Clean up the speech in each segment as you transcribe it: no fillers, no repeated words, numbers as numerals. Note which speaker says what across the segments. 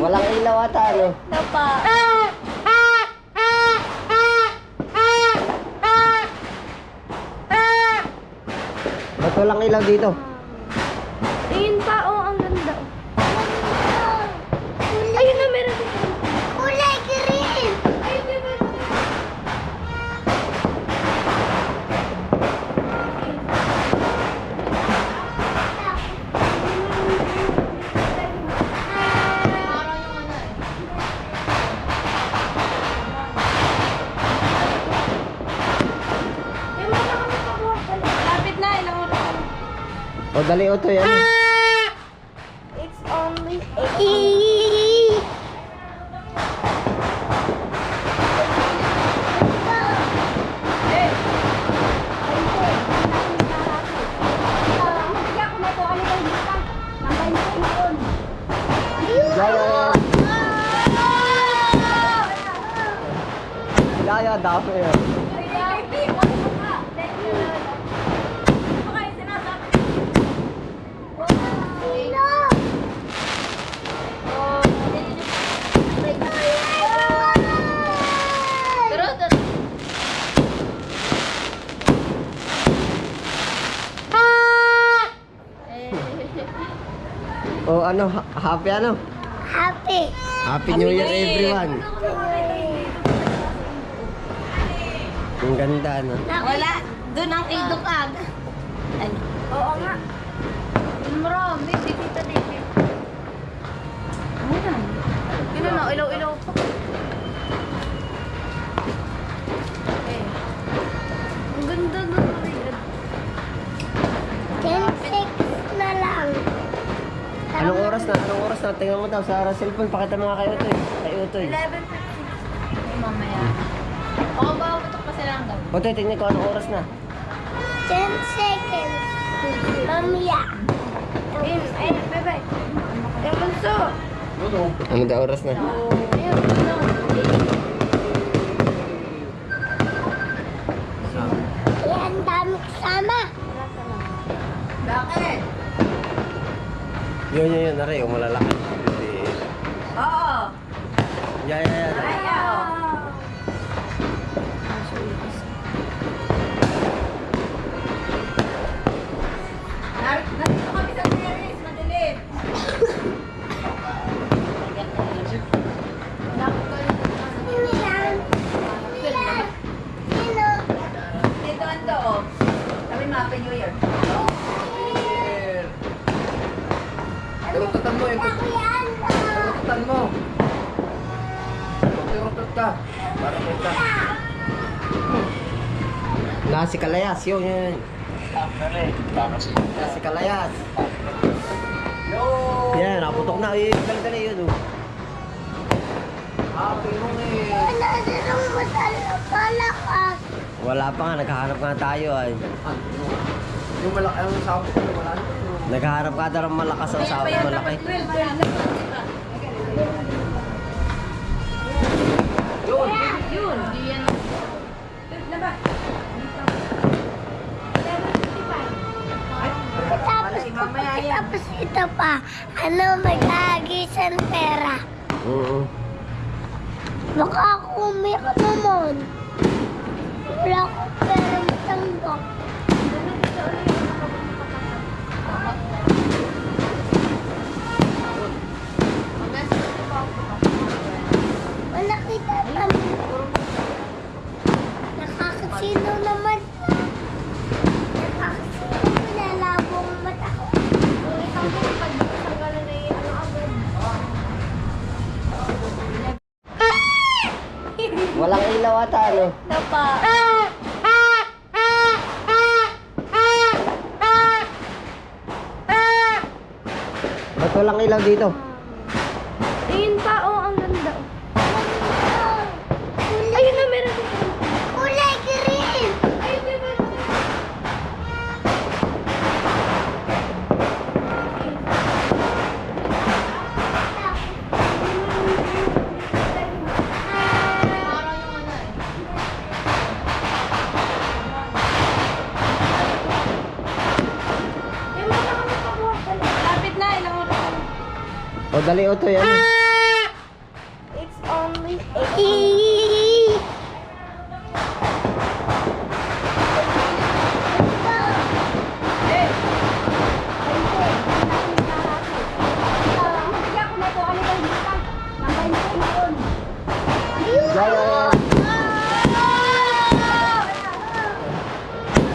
Speaker 1: Walang ilaw ata, ano?
Speaker 2: Napa.
Speaker 1: Ba't walang ilaw dito?
Speaker 2: Ayun pa, oh, ang ganda. Ayun na, meron dito. Kulay green. Ayun na, meron dito. Lapit na, ilang oras.
Speaker 1: O, dali o to yan.
Speaker 2: It's only 8.
Speaker 1: Gaya, dami yan. O, ano, happy ano?
Speaker 2: Happy.
Speaker 1: Happy New Year, everyone. Ang ganda, no?
Speaker 2: Wala. Doon ang idukag. Ano? Oo nga. Marami. Dito, dito. Ano? Yun na, ilaw-ilaw pa. Eh. Ang ganda na. 10-6 na lang.
Speaker 1: Anong oras na? Anong oras na? Tingnan mo daw sa cellphone. Pakita mo nga kay Utoy. Kay Utoy.
Speaker 2: 11:50. Mamaya. Oo ba? Butok pa sila hanggang.
Speaker 1: Utoy, tingnan ko anong oras na.
Speaker 2: 10 seconds. Mamaya. Ayun, bye-bye. Yung bunso.
Speaker 1: Ano daw oras na?
Speaker 2: Ayun, bunso. Yan, dami kasama. Bakit?
Speaker 1: Yun. Nari, yung malalaki.
Speaker 2: Oo.
Speaker 1: Yan.
Speaker 2: Ayaw. Nandito kami sa terrace, madilim. Dito ando, oh. Kami Happy New Year.
Speaker 1: Rututan mo yung rututan mo. Rutut ka. Para kita. Nasi Kalayas, yun. Nasi Kalayas. Yan, naputok na. Dali yun. Happy New Year. Wala pa nga, naghahanap nga tayo ay. Yung malaki ang sabot ko wala. Naghahanap ka daw ng malakas ang sabot malaki.
Speaker 2: Yun. Yan. Tapos ito pa, ano, mag-aagisan pera.
Speaker 1: Oo.
Speaker 2: Baka ako umiyak naman. Wala akong pera matanggap. Wala kita naman. Nakakasino naman. Nakakasino. Pinalabo ang mata ko. Ikaw mo pag-tanggalan na yung ano agad.
Speaker 1: Walang ilaw ata, ano?
Speaker 2: Napa.
Speaker 1: Ba't walang ilaw dito?
Speaker 2: Ayun pa, oh, ang ganda. Ayun na, meron dito. Kulay green. Ayun na, meron dito.
Speaker 1: O, dali o to yan.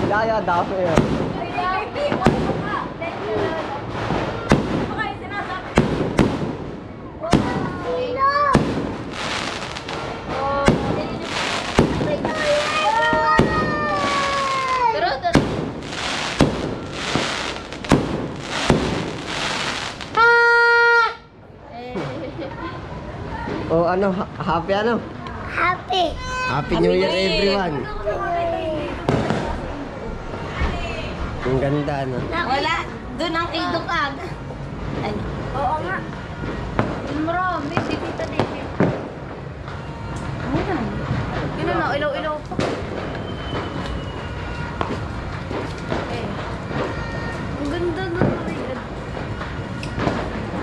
Speaker 1: Yaya, dami yan. Oh, ano, happy ano?
Speaker 3: Happy.
Speaker 1: Happy New Year everyone. Ang ganda, no?
Speaker 2: Wala. Doon ang idukag. Ano?
Speaker 3: Oo nga.
Speaker 2: Marami. Dito, dito. Ayan. Yun na, ilaw-ilaw pa. Eh. Ang ganda doon.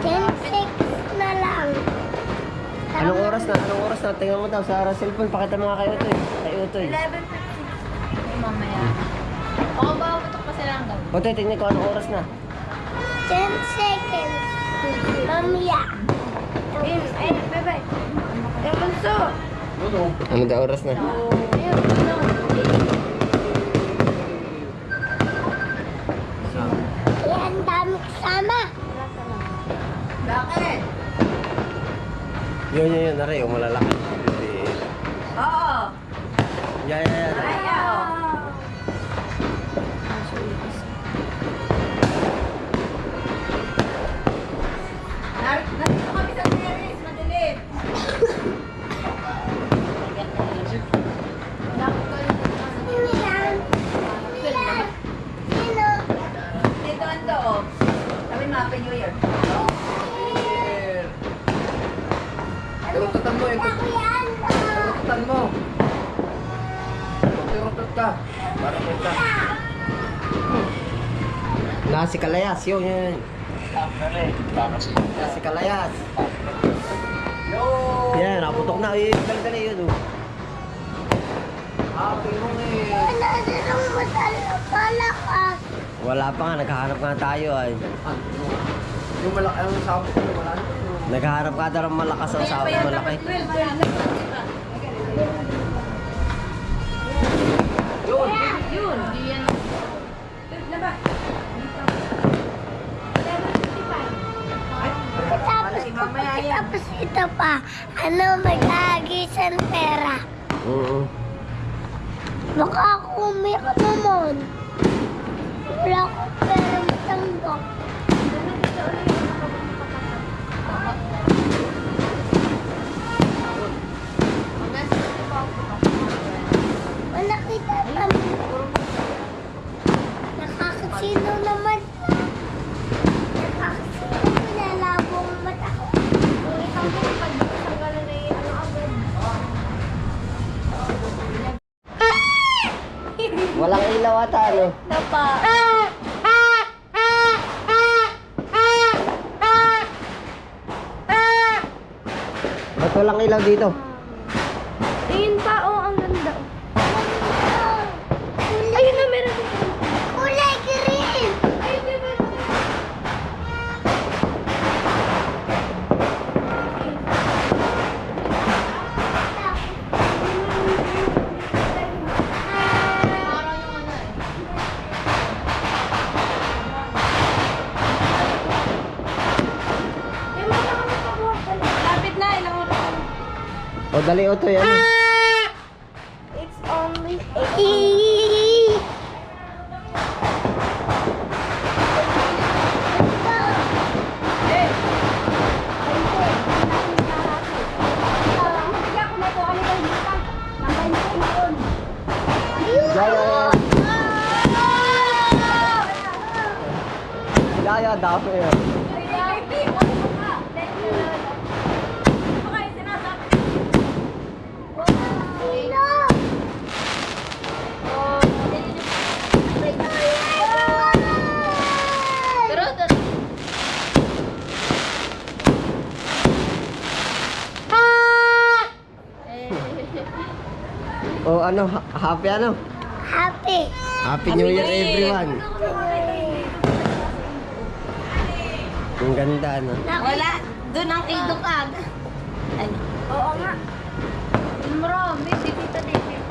Speaker 3: 10-6 na lang.
Speaker 1: Anong oras na? Anong oras na? Tingnan mo daw sa cellphone. Pakita mo nga kay Utoy. Kay Utoy.
Speaker 2: 11:50. Mamaya. Oo, ba? Putok pa sila hanggang.
Speaker 1: Utoy, tingnan ko anong oras na.
Speaker 3: 10 seconds. Mamaya.
Speaker 2: Ayun, bye-bye. Yung bunso.
Speaker 1: Ano daw oras na?
Speaker 2: Ayun, ano?
Speaker 3: Yan, dami kasama.
Speaker 2: Bakit?
Speaker 1: Yun. Nari, yung malalaki.
Speaker 2: Oo.
Speaker 1: Yan.
Speaker 2: Ayaw. Nandito kami sa terrace, madilim.
Speaker 3: Yan. Yan. Sino?
Speaker 2: Dito ando. Sabi mo, Happy New Year.
Speaker 4: Turututan mo yung
Speaker 3: Ako yan.
Speaker 4: turututan mo. Turutot ka. Para kita.
Speaker 1: Nasi Kalayas, yun. Nasi Kalayas.
Speaker 4: Yo!
Speaker 1: Yan, naputok na. Dali yun. Oh.
Speaker 4: Happy New Year!
Speaker 3: Ano sinong malakas?
Speaker 1: Wala pa nga, naghahanap nga tayo ay.
Speaker 4: Yung malaki ang sabot ko, wala na.
Speaker 1: Naghahanap ka daw ng malakas ang sabot malaki.
Speaker 4: Yun!
Speaker 2: Yun. Di yan.
Speaker 3: Tapos ito pa. Ano, mag-aagisan pera.
Speaker 1: Oo.
Speaker 3: Baka ako umiyak naman. Wala akong pera matanggap. Wala kita naman. Nakakasino naman. Nakakasino. Nilalabo ang mata ko.
Speaker 1: Walang ilaw ata, ano?
Speaker 2: Napa.
Speaker 1: Ba't walang ilaw dito?
Speaker 2: Tingin pa, oh, ang ganda. Ayun na, meron dito.
Speaker 3: Kulay green.
Speaker 2: Ayun, diba? Parang yung ano eh. Lapit na, ilang oras na.
Speaker 1: O, dali Utoy, ano?
Speaker 2: It's only
Speaker 1: Yaya, dami yan. O ano, happy ano?
Speaker 3: Happy.
Speaker 1: Happy New Year everyone. Ang ganda ano.
Speaker 2: Wala. Doon ang idukag. Ano? Oo nga. Marami. Si Tita David.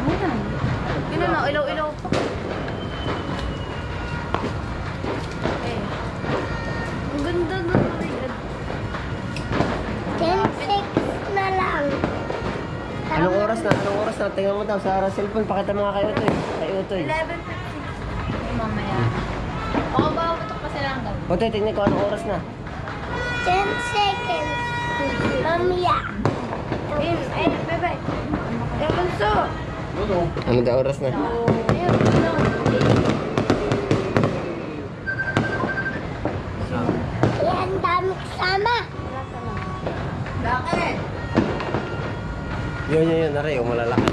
Speaker 2: Ayan. Yun na, ilaw-ilaw pa. Eh. Ang ganda nun.
Speaker 3: 10 seconds na lang.
Speaker 1: Anong oras na? Anong oras na? Tingnan mo daw sa cellphone. Pakita mo nga kay Utoy. Kay Utoy.
Speaker 2: 11:50. Mamaya. Baka ba putok pa sila hanggang?
Speaker 1: Utoy, tingnan ko anong oras na.
Speaker 3: 10 seconds. Mamaya.
Speaker 2: Ayun, bye-bye. Ewan so.
Speaker 1: Ano daw oras na?
Speaker 2: Ayun, ano?
Speaker 3: Yan, dami kasama.
Speaker 2: Bakit?
Speaker 1: Yun, nari, yung malalaki.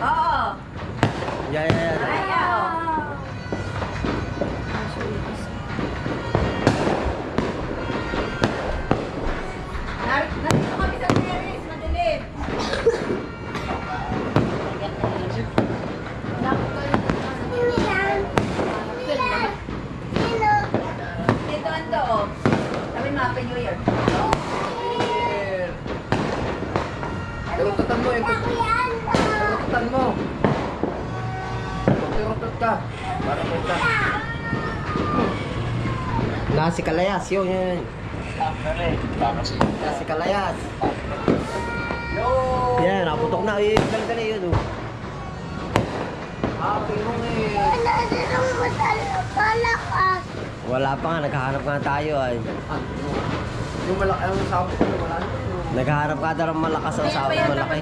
Speaker 2: Oo.
Speaker 1: Yan.
Speaker 2: Ayaw. Narito kami sa terrace, madilim.
Speaker 3: Yan. Yan. Sino?
Speaker 2: Dito ang to. Sabi mo, Happy New Year.
Speaker 4: Tirututan mo yung
Speaker 3: Ako yan.
Speaker 4: tirututan mo. Tirutot ka. Para mo ka.
Speaker 1: Si Kalayas, yun. Si Kalayas. Yan, naputok na. Dali, yun.
Speaker 4: Happy New Year.
Speaker 3: Wala na nang malakas.
Speaker 1: Wala pa nga, naghahanap nga tayo ay.
Speaker 4: Yung malaki ang sabot ko, wala na.
Speaker 1: Naghahanap ka daw ng malakas ang sabot malaki.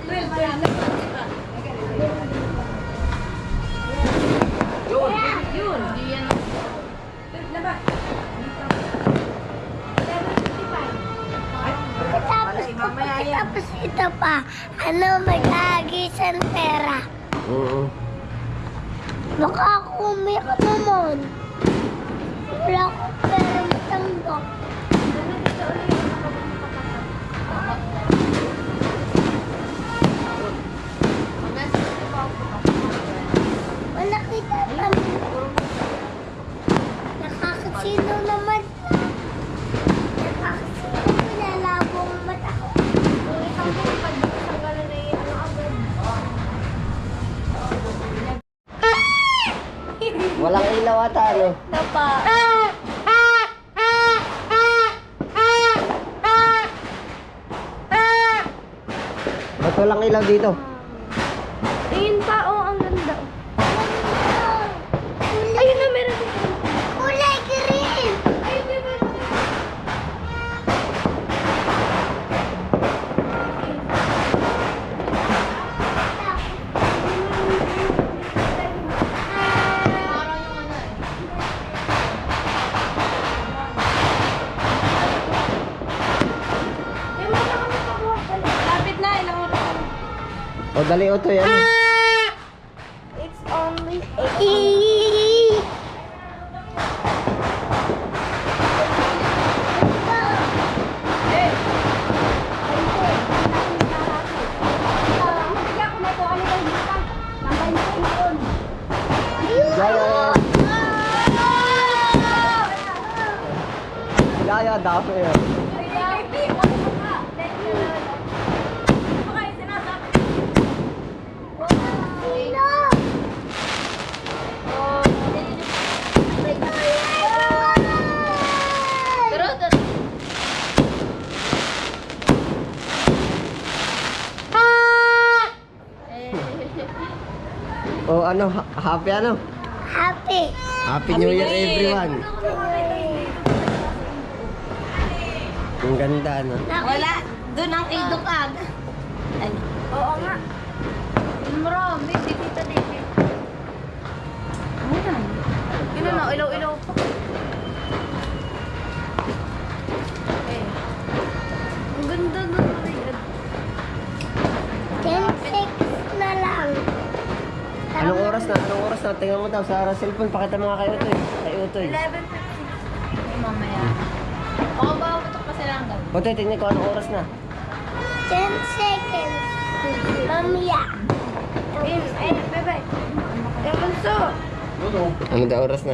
Speaker 4: Yun.
Speaker 2: Yun. Di yan.
Speaker 3: Tapos ito pa. Ano, mag-aagisan pera.
Speaker 1: Oo.
Speaker 3: Baka ako umiyak naman. Wala akong pera matanggap. Wala kita naman. Nakakasino naman. Nakakasino nilalabong mata ko.
Speaker 1: Walang ilaw ata, ano?
Speaker 2: Napa.
Speaker 1: Ba't walang ilaw dito?
Speaker 2: Tingin pa, oh, ang ganda. Ayun na, meron dito.
Speaker 3: Kulay green.
Speaker 2: Ayun, di ba? Parang yung ano eh. Lapit na, ilang oras.
Speaker 1: O, dali, Utoy, ano?
Speaker 2: It's only
Speaker 1: Yaya, dami yan. O, ano, happy ano?
Speaker 3: Happy.
Speaker 1: Happy New Year everyone. Ang ganda, ano?
Speaker 2: Wala. Doon ang idukag. Ano? Oo nga. Marami. Si Tita David. Ayan. Yun na, ilaw-ilaw pa. Eh. Ang ganda nun.
Speaker 3: 10 seconds na lang.
Speaker 1: Anong oras na? Anong oras na? Tingnan mo daw sa cellphone. Pakita mo nga kay Utoy. Kay Utoy.
Speaker 2: 11:50. Mamaya. Baka ba putok pa sila hanggang?
Speaker 1: Utoy, tingnan ko anong oras na.
Speaker 3: 10 seconds. Mamaya.
Speaker 2: Bye-bye. Bunso.
Speaker 4: Ano?
Speaker 1: Ano daw oras na?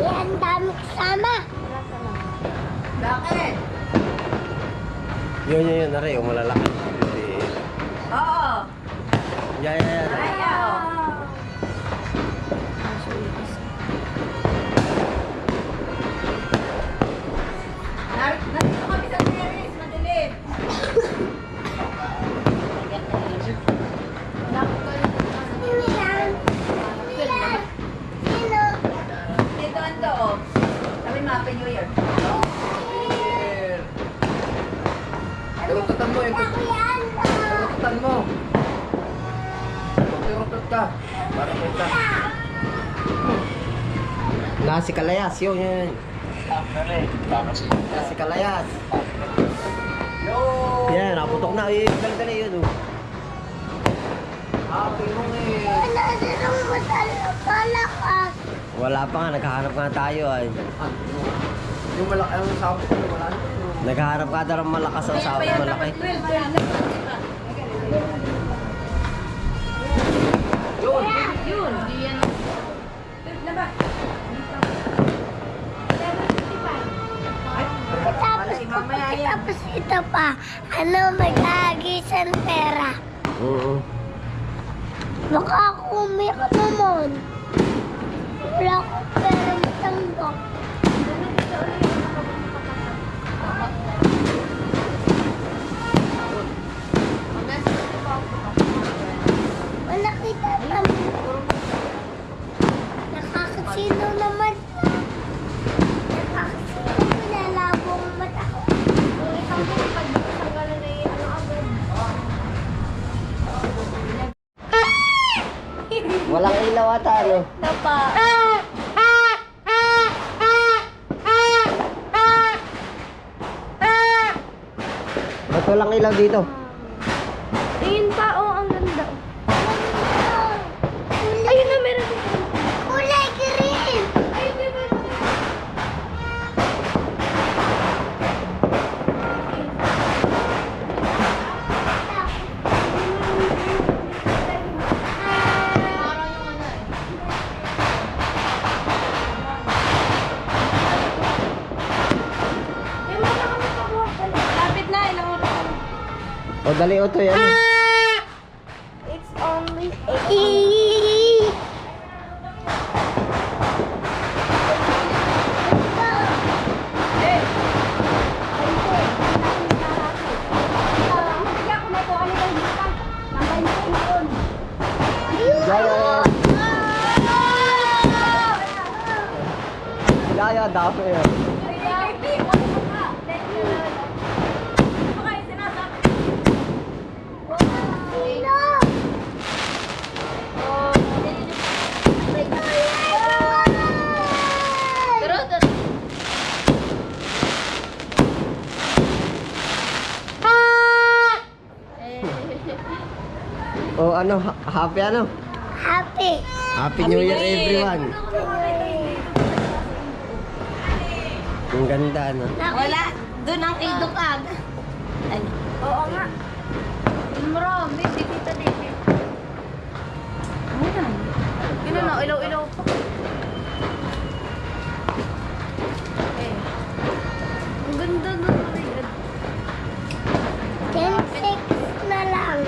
Speaker 3: Yan, dami kasama.
Speaker 2: Bakit?
Speaker 1: Yun, nari, yung malalaki.
Speaker 2: Oo.
Speaker 1: Yan.
Speaker 2: Ayaw. Narito kami sa terrace, madilim.
Speaker 3: Sino yan? Sino?
Speaker 2: Dito ang loob. Sabi mo, Happy New Year.
Speaker 4: Tirututan mo eh.
Speaker 3: Ako yan.
Speaker 4: Tirututan mo. Tirutut ka. Para kita.
Speaker 1: Si Kalayas, yun. Si Kalayas. Yan, naputok na. Dali yun.
Speaker 4: Happy mo eh.
Speaker 3: Wala na nang malakas.
Speaker 1: Wala pa nga, naghahanap nga tayo ay.
Speaker 4: Yung malaki ang sabot ko, wala na.
Speaker 1: Naghahanap ka daw ng malakas ang sabot malaki.
Speaker 2: Yun. Di yan. Laba.
Speaker 3: Tapos ito pa. Ano, mag-aagisan pera.
Speaker 1: Oo.
Speaker 3: Baka ako umiyak naman. Wala akong pera matanggap. Wala kita naman. Nakakasino naman. Nakakasino ko na labong mata ko.
Speaker 1: Walang ilaw ata, ano?
Speaker 2: Napa.
Speaker 1: Ba't walang ilaw dito?
Speaker 3: Ayun pa, ang ganda. Ayun na, meron dito. Kulay green. Ayun na, meron dito.
Speaker 2: Lapit na, ilang oras na.
Speaker 1: O, dali o to yan.
Speaker 3: It's only 8.
Speaker 1: Gaya, dami yan. O, ano, happy ano?
Speaker 3: Happy.
Speaker 1: Happy New Year everyone. Ang ganda, ano?
Speaker 2: Wala. Doon ang idukag. Ano?
Speaker 3: Oo nga.
Speaker 2: Marami. Di kita dito. Ayan. Yun na, ilaw-ilaw pa. Eh. Ang ganda na.
Speaker 3: 10-6 na lang.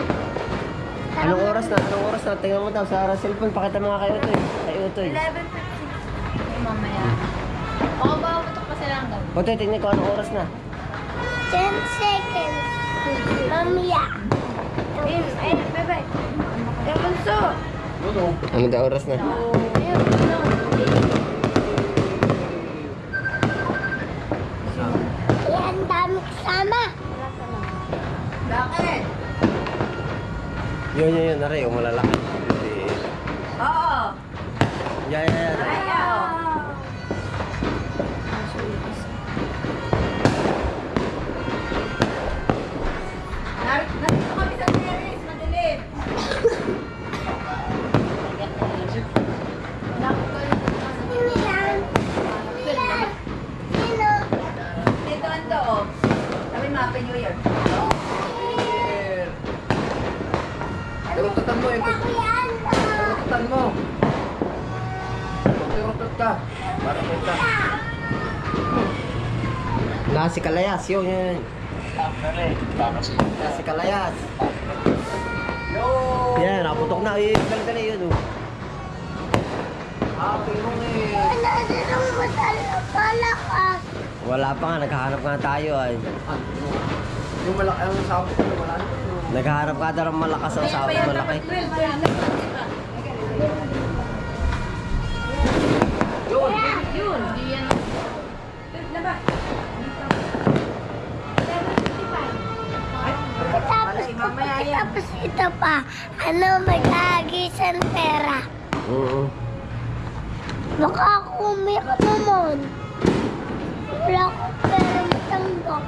Speaker 1: Anong oras na? Anong oras na? Tingnan mo daw sa cellphone. Pakita mo nga kay Utoy. Kay Utoy.
Speaker 2: 11:50. Mamaya. Oo ba? Butok pa sila hanggang.
Speaker 1: Utoy, tingnan ko anong oras na.
Speaker 3: 10 seconds. Mamaya.
Speaker 2: Bye-bye. Bunso.
Speaker 4: Ano?
Speaker 1: Ano daw oras na?
Speaker 3: Yan, dami kasama.
Speaker 2: Bakit?
Speaker 1: Yun, nari, yung malalaki.
Speaker 2: Oo.
Speaker 1: Yan.
Speaker 2: Ayaw. Narito kami sa terrace, madilim.
Speaker 3: Sino yan? Sino?
Speaker 4: ka. Para kita.
Speaker 1: Nasi Kalayas, yun. Nasi Kalayas. Yan, naputok na. Dali, yun.
Speaker 4: Happy mo eh.
Speaker 3: Wala na nang malakas.
Speaker 1: Wala pa nga, naghahanap nga tayo ay.
Speaker 4: Yung malaki ang sabot ko, wala na.
Speaker 1: Naghahanap ka daw ng malakas ang sabot malaki.
Speaker 2: Yun. Yan.
Speaker 3: Tapos ito pa, ano, mag-aagisan pera.
Speaker 1: Oo.
Speaker 3: Baka ako umiyak naman. Wala akong pera matanggap.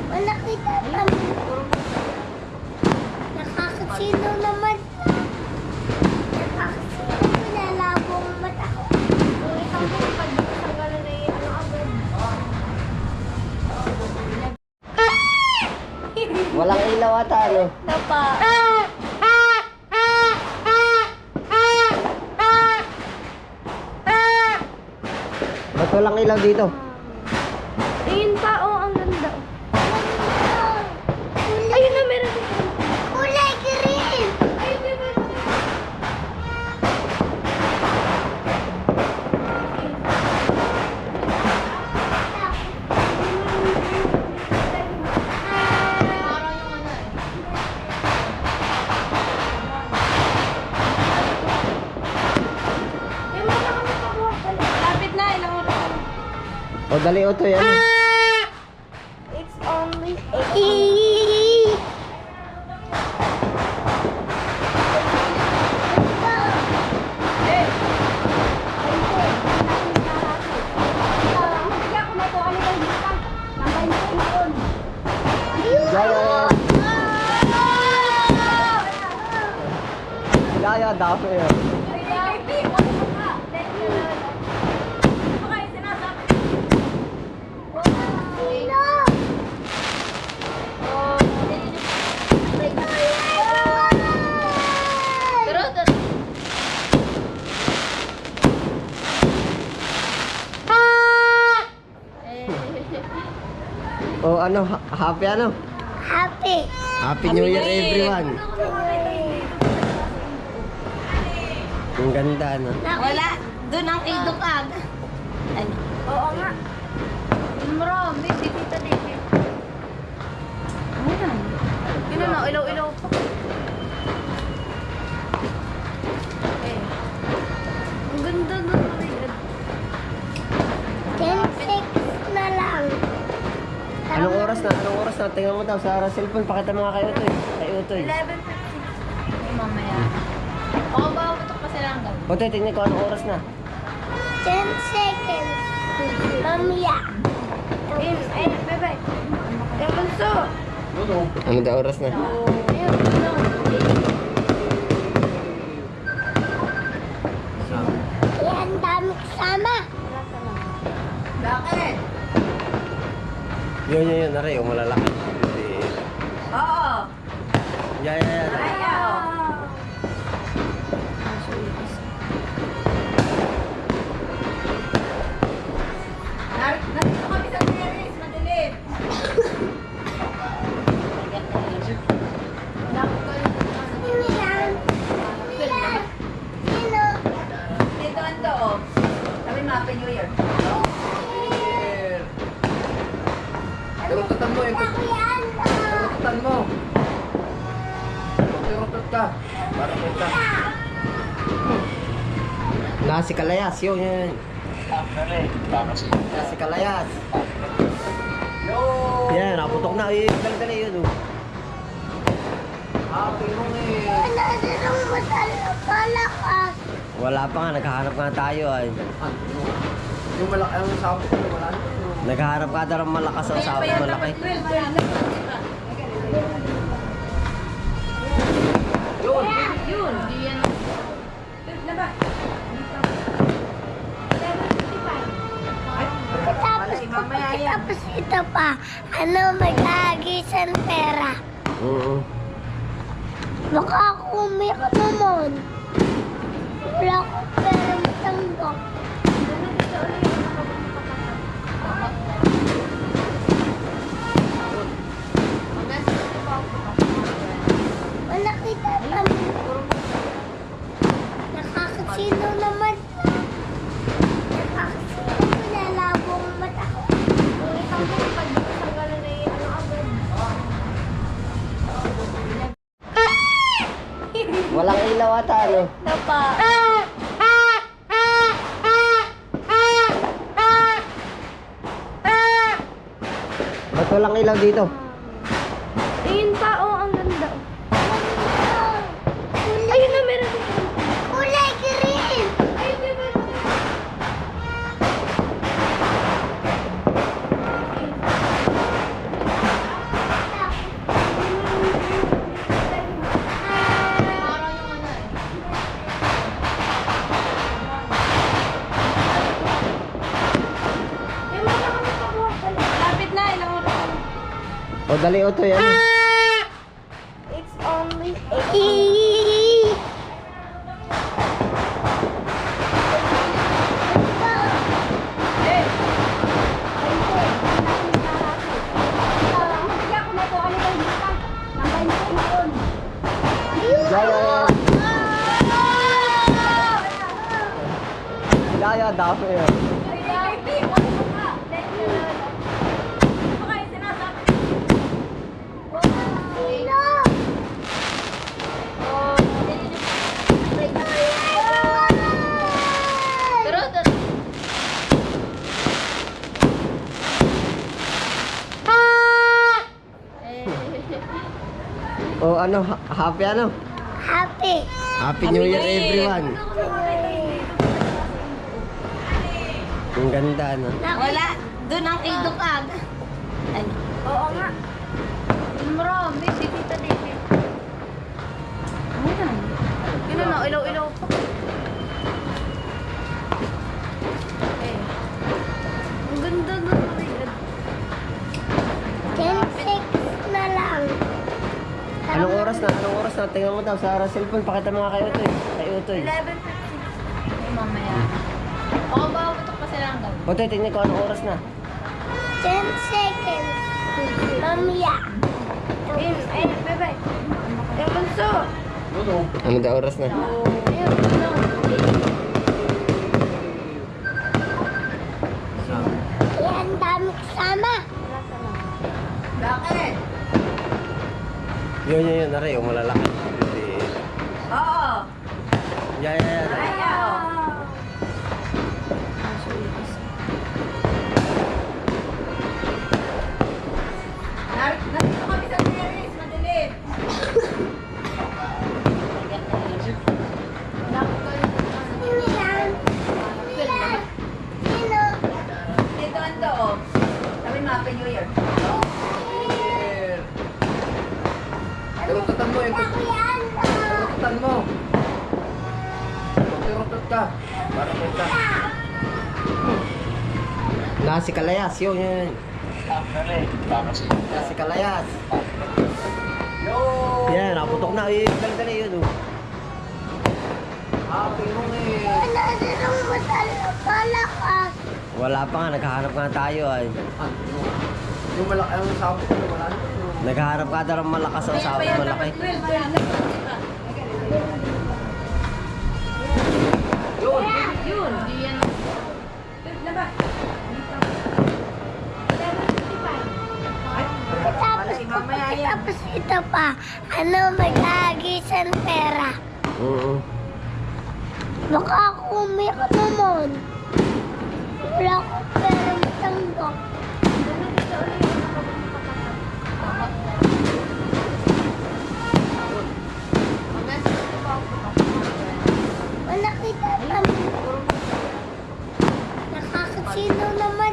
Speaker 3: Wala kita naman. Nakakasino naman. Nakakasino, nilalabo ang mata ko.
Speaker 1: Walang ilaw ata, ano?
Speaker 3: Napa.
Speaker 1: Ba't walang ilaw dito?
Speaker 3: Ayun pa, ang ganda. Ayun na, meron dito. Kulay green. Ayun na, meron dito.
Speaker 2: Lapit na, ilang oras.
Speaker 1: O, dali, Otoy, ano?
Speaker 3: It's only 8.
Speaker 1: Yaya, dami yan. O, ano, happy ano?
Speaker 3: Happy.
Speaker 1: Happy New Year, everyone. Ang ganda, ano?
Speaker 2: Wala. Doon ang idukag. Ano?
Speaker 3: Oo nga.
Speaker 2: Marami. Dito, dito. Ayan. Yun na, ilaw-ilaw pa. Eh. Ang ganda na.
Speaker 3: 10 seconds na lang.
Speaker 1: Anong oras na? Anong oras na? Tingnan mo daw sa cellphone. Pakita mo nga kay Utoy. Kay Utoy.
Speaker 2: 11:50. Mamaya. O, bawatok pa sila hanggang.
Speaker 1: Utoy, tingnan ko anong oras na.
Speaker 3: 10 seconds. Mamaya.
Speaker 2: Ayun, bye-bye. Yung bunso.
Speaker 1: Ano daw oras na?
Speaker 2: Ayun, bunso.
Speaker 3: Yan, dami kasama.
Speaker 2: Bakit?
Speaker 1: Yun. Nari, yung malalaki.
Speaker 2: Oo.
Speaker 1: Yan.
Speaker 2: Ayaw. Narito kami sa terrace, madilim.
Speaker 3: Sino yan? Sino?
Speaker 2: Dito ang to, oh. Sabi mo, Happy New Year.
Speaker 4: Turututan mo yung
Speaker 3: Ako yan.
Speaker 4: turututan mo. Turutut ka. Para kita.
Speaker 1: Nasi Kalayas, yun. Nasi Kalayas. Yan, naputok na. Dali, yun.
Speaker 4: Happy mo eh.
Speaker 3: Wala na nang malakas.
Speaker 1: Wala pa nga, naghahanap nga tayo ay.
Speaker 4: Yung malaki ang sabot ko, wala na.
Speaker 1: Naghahanap ka daw ng malakas ang sabot malaki.
Speaker 4: Yun.
Speaker 2: Yun. Yan.
Speaker 3: Tapos ko Tapos ito pa, mag-aagisan pera.
Speaker 1: Oo.
Speaker 3: Baka ako umiyak naman. Wala akong pera matanggap. Wala kita naman. Nakakasino naman. Nakakasino mo na labo ang mata ko.
Speaker 1: Walang ilaw ata, ano?
Speaker 2: Napa.
Speaker 1: Ba't walang ilaw dito?
Speaker 2: Ayun pa, oh, ang ganda. Ayun na, meron dito.
Speaker 3: Kulay green.
Speaker 2: Parang yung ano eh. Lapit na, ilang oras.
Speaker 1: O, dali o to yan.
Speaker 2: It's only
Speaker 1: Yaya. Yaya, dami yan. O, ano, happy ano?
Speaker 3: Happy.
Speaker 1: Happy New Year, everyone. Ang ganda, ano?
Speaker 2: Wala. Doon ang idukag. Ano? Oo nga. Marami. Si Tita David. Ayan. Yun na, ilaw-ilaw pa. Eh. Ang ganda na.
Speaker 3: 10 seconds na lang.
Speaker 1: Anong oras na? Anong oras na? Tingnan mo daw sa cellphone. Pakita mo nga kay Utoy. Kay Utoy.
Speaker 2: 11:50. Mamaya. Oo, babatok pa sila hanggang.
Speaker 1: Utoy, tingnan ko anong oras na.
Speaker 3: 10 seconds. Mamaya.
Speaker 2: Ayun, bye-bye. Yung bunso.
Speaker 1: Ano daw oras na?
Speaker 2: Ayun, ano.
Speaker 3: Yan, dami kasama.
Speaker 2: Bakit?
Speaker 1: Yun, nari, yung malalaki.
Speaker 2: Oo.
Speaker 1: Yan.
Speaker 2: Ayaw. Nandito kami sa terrace, madilim.
Speaker 3: Yan. Yan. Sino?
Speaker 2: Dito ando, oh. Sabi mo, Happy New Year.
Speaker 4: Turututan mo yung
Speaker 3: Ako yan.
Speaker 4: turututan mo. Turutot ka. Para kita.
Speaker 1: Si Kalayas, yun. Si Kalayas.
Speaker 4: Yo!
Speaker 1: Yan, naputok na. Dali, yun. Oh.
Speaker 4: Happy New Year!
Speaker 3: Wala na nang malakas.
Speaker 1: Wala pa nga, naghahanap nga tayo ay.
Speaker 4: Yung malaki ang sapo ko, wala na.
Speaker 1: Naghahanap ka daw ng malakas ang sapo malaki.
Speaker 4: Yun!
Speaker 2: Yun, di yan.
Speaker 3: Tapos ito pa, mag-aagisan pera.
Speaker 1: Oo.
Speaker 3: Baka ako umiyak naman. Wala akong pera matanggap. Wala kita naman. Nakakasino naman.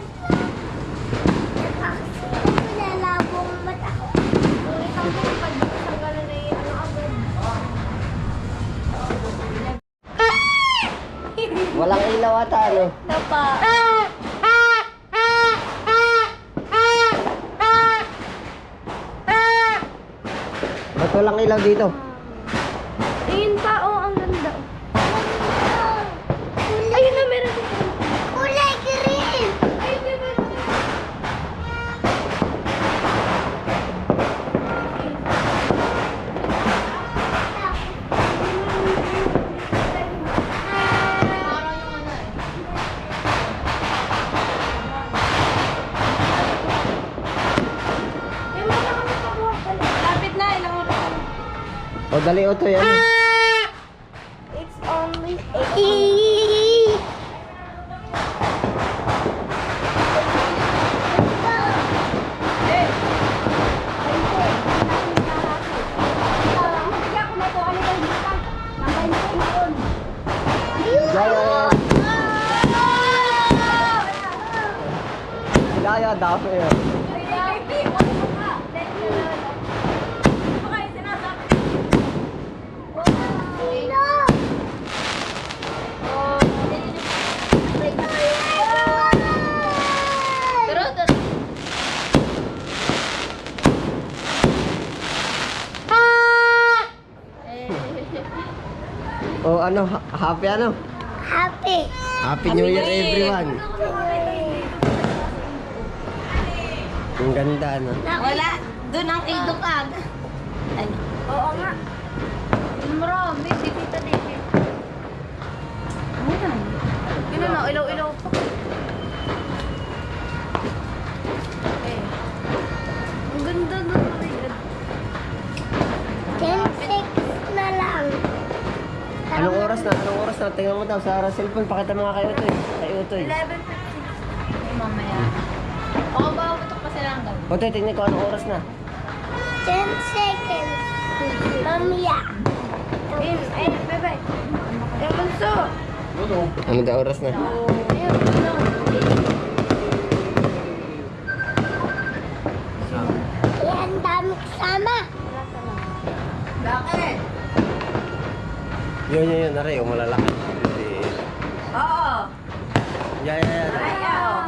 Speaker 3: Nakakasino mo na labo ang mata ko.
Speaker 1: Walang ilaw ata, ano?
Speaker 2: Napa.
Speaker 1: Ba't walang ilaw dito?
Speaker 3: Ayun pa, oh, ang ganda. Ayun na, meron dito. Kulay green. Ayun na, meron dito.
Speaker 2: Lapit na, ilang oras.
Speaker 1: O dali o to yan.
Speaker 3: It's only 8.
Speaker 1: Daya, dami yun. O ano, happy ano?
Speaker 3: Happy.
Speaker 1: Happy New Year everyone. Ang ganda ano.
Speaker 2: Wala. Doon ang kay Dukag. Ano?
Speaker 3: Oo nga.
Speaker 2: Marami. Si Tita Dede. Ayan. Yun na, ilaw-ilaw pa. Okay. Ang ganda na.
Speaker 3: 10-6 na lang.
Speaker 1: Anong oras na? Anong oras na? Tingnan mo daw sa cellphone. Pakita mo nga kayo ito eh. Kay Utoy.
Speaker 2: 11:15. Ay, mamaya. Baka ba putok pa sila hanggang?
Speaker 1: Utoy, tingnan ko anong oras na.
Speaker 3: 10 seconds. Mamaya.
Speaker 2: Ayun, ayun, bye-bye. Ayun, bunso.
Speaker 1: Ano daw oras na?
Speaker 2: Ayun, bunso.
Speaker 3: Yan, dami kasama.
Speaker 2: Bakit?
Speaker 1: Yun. Aray, yung malalaki.
Speaker 2: Oo.
Speaker 1: Yan.
Speaker 2: Ayaw.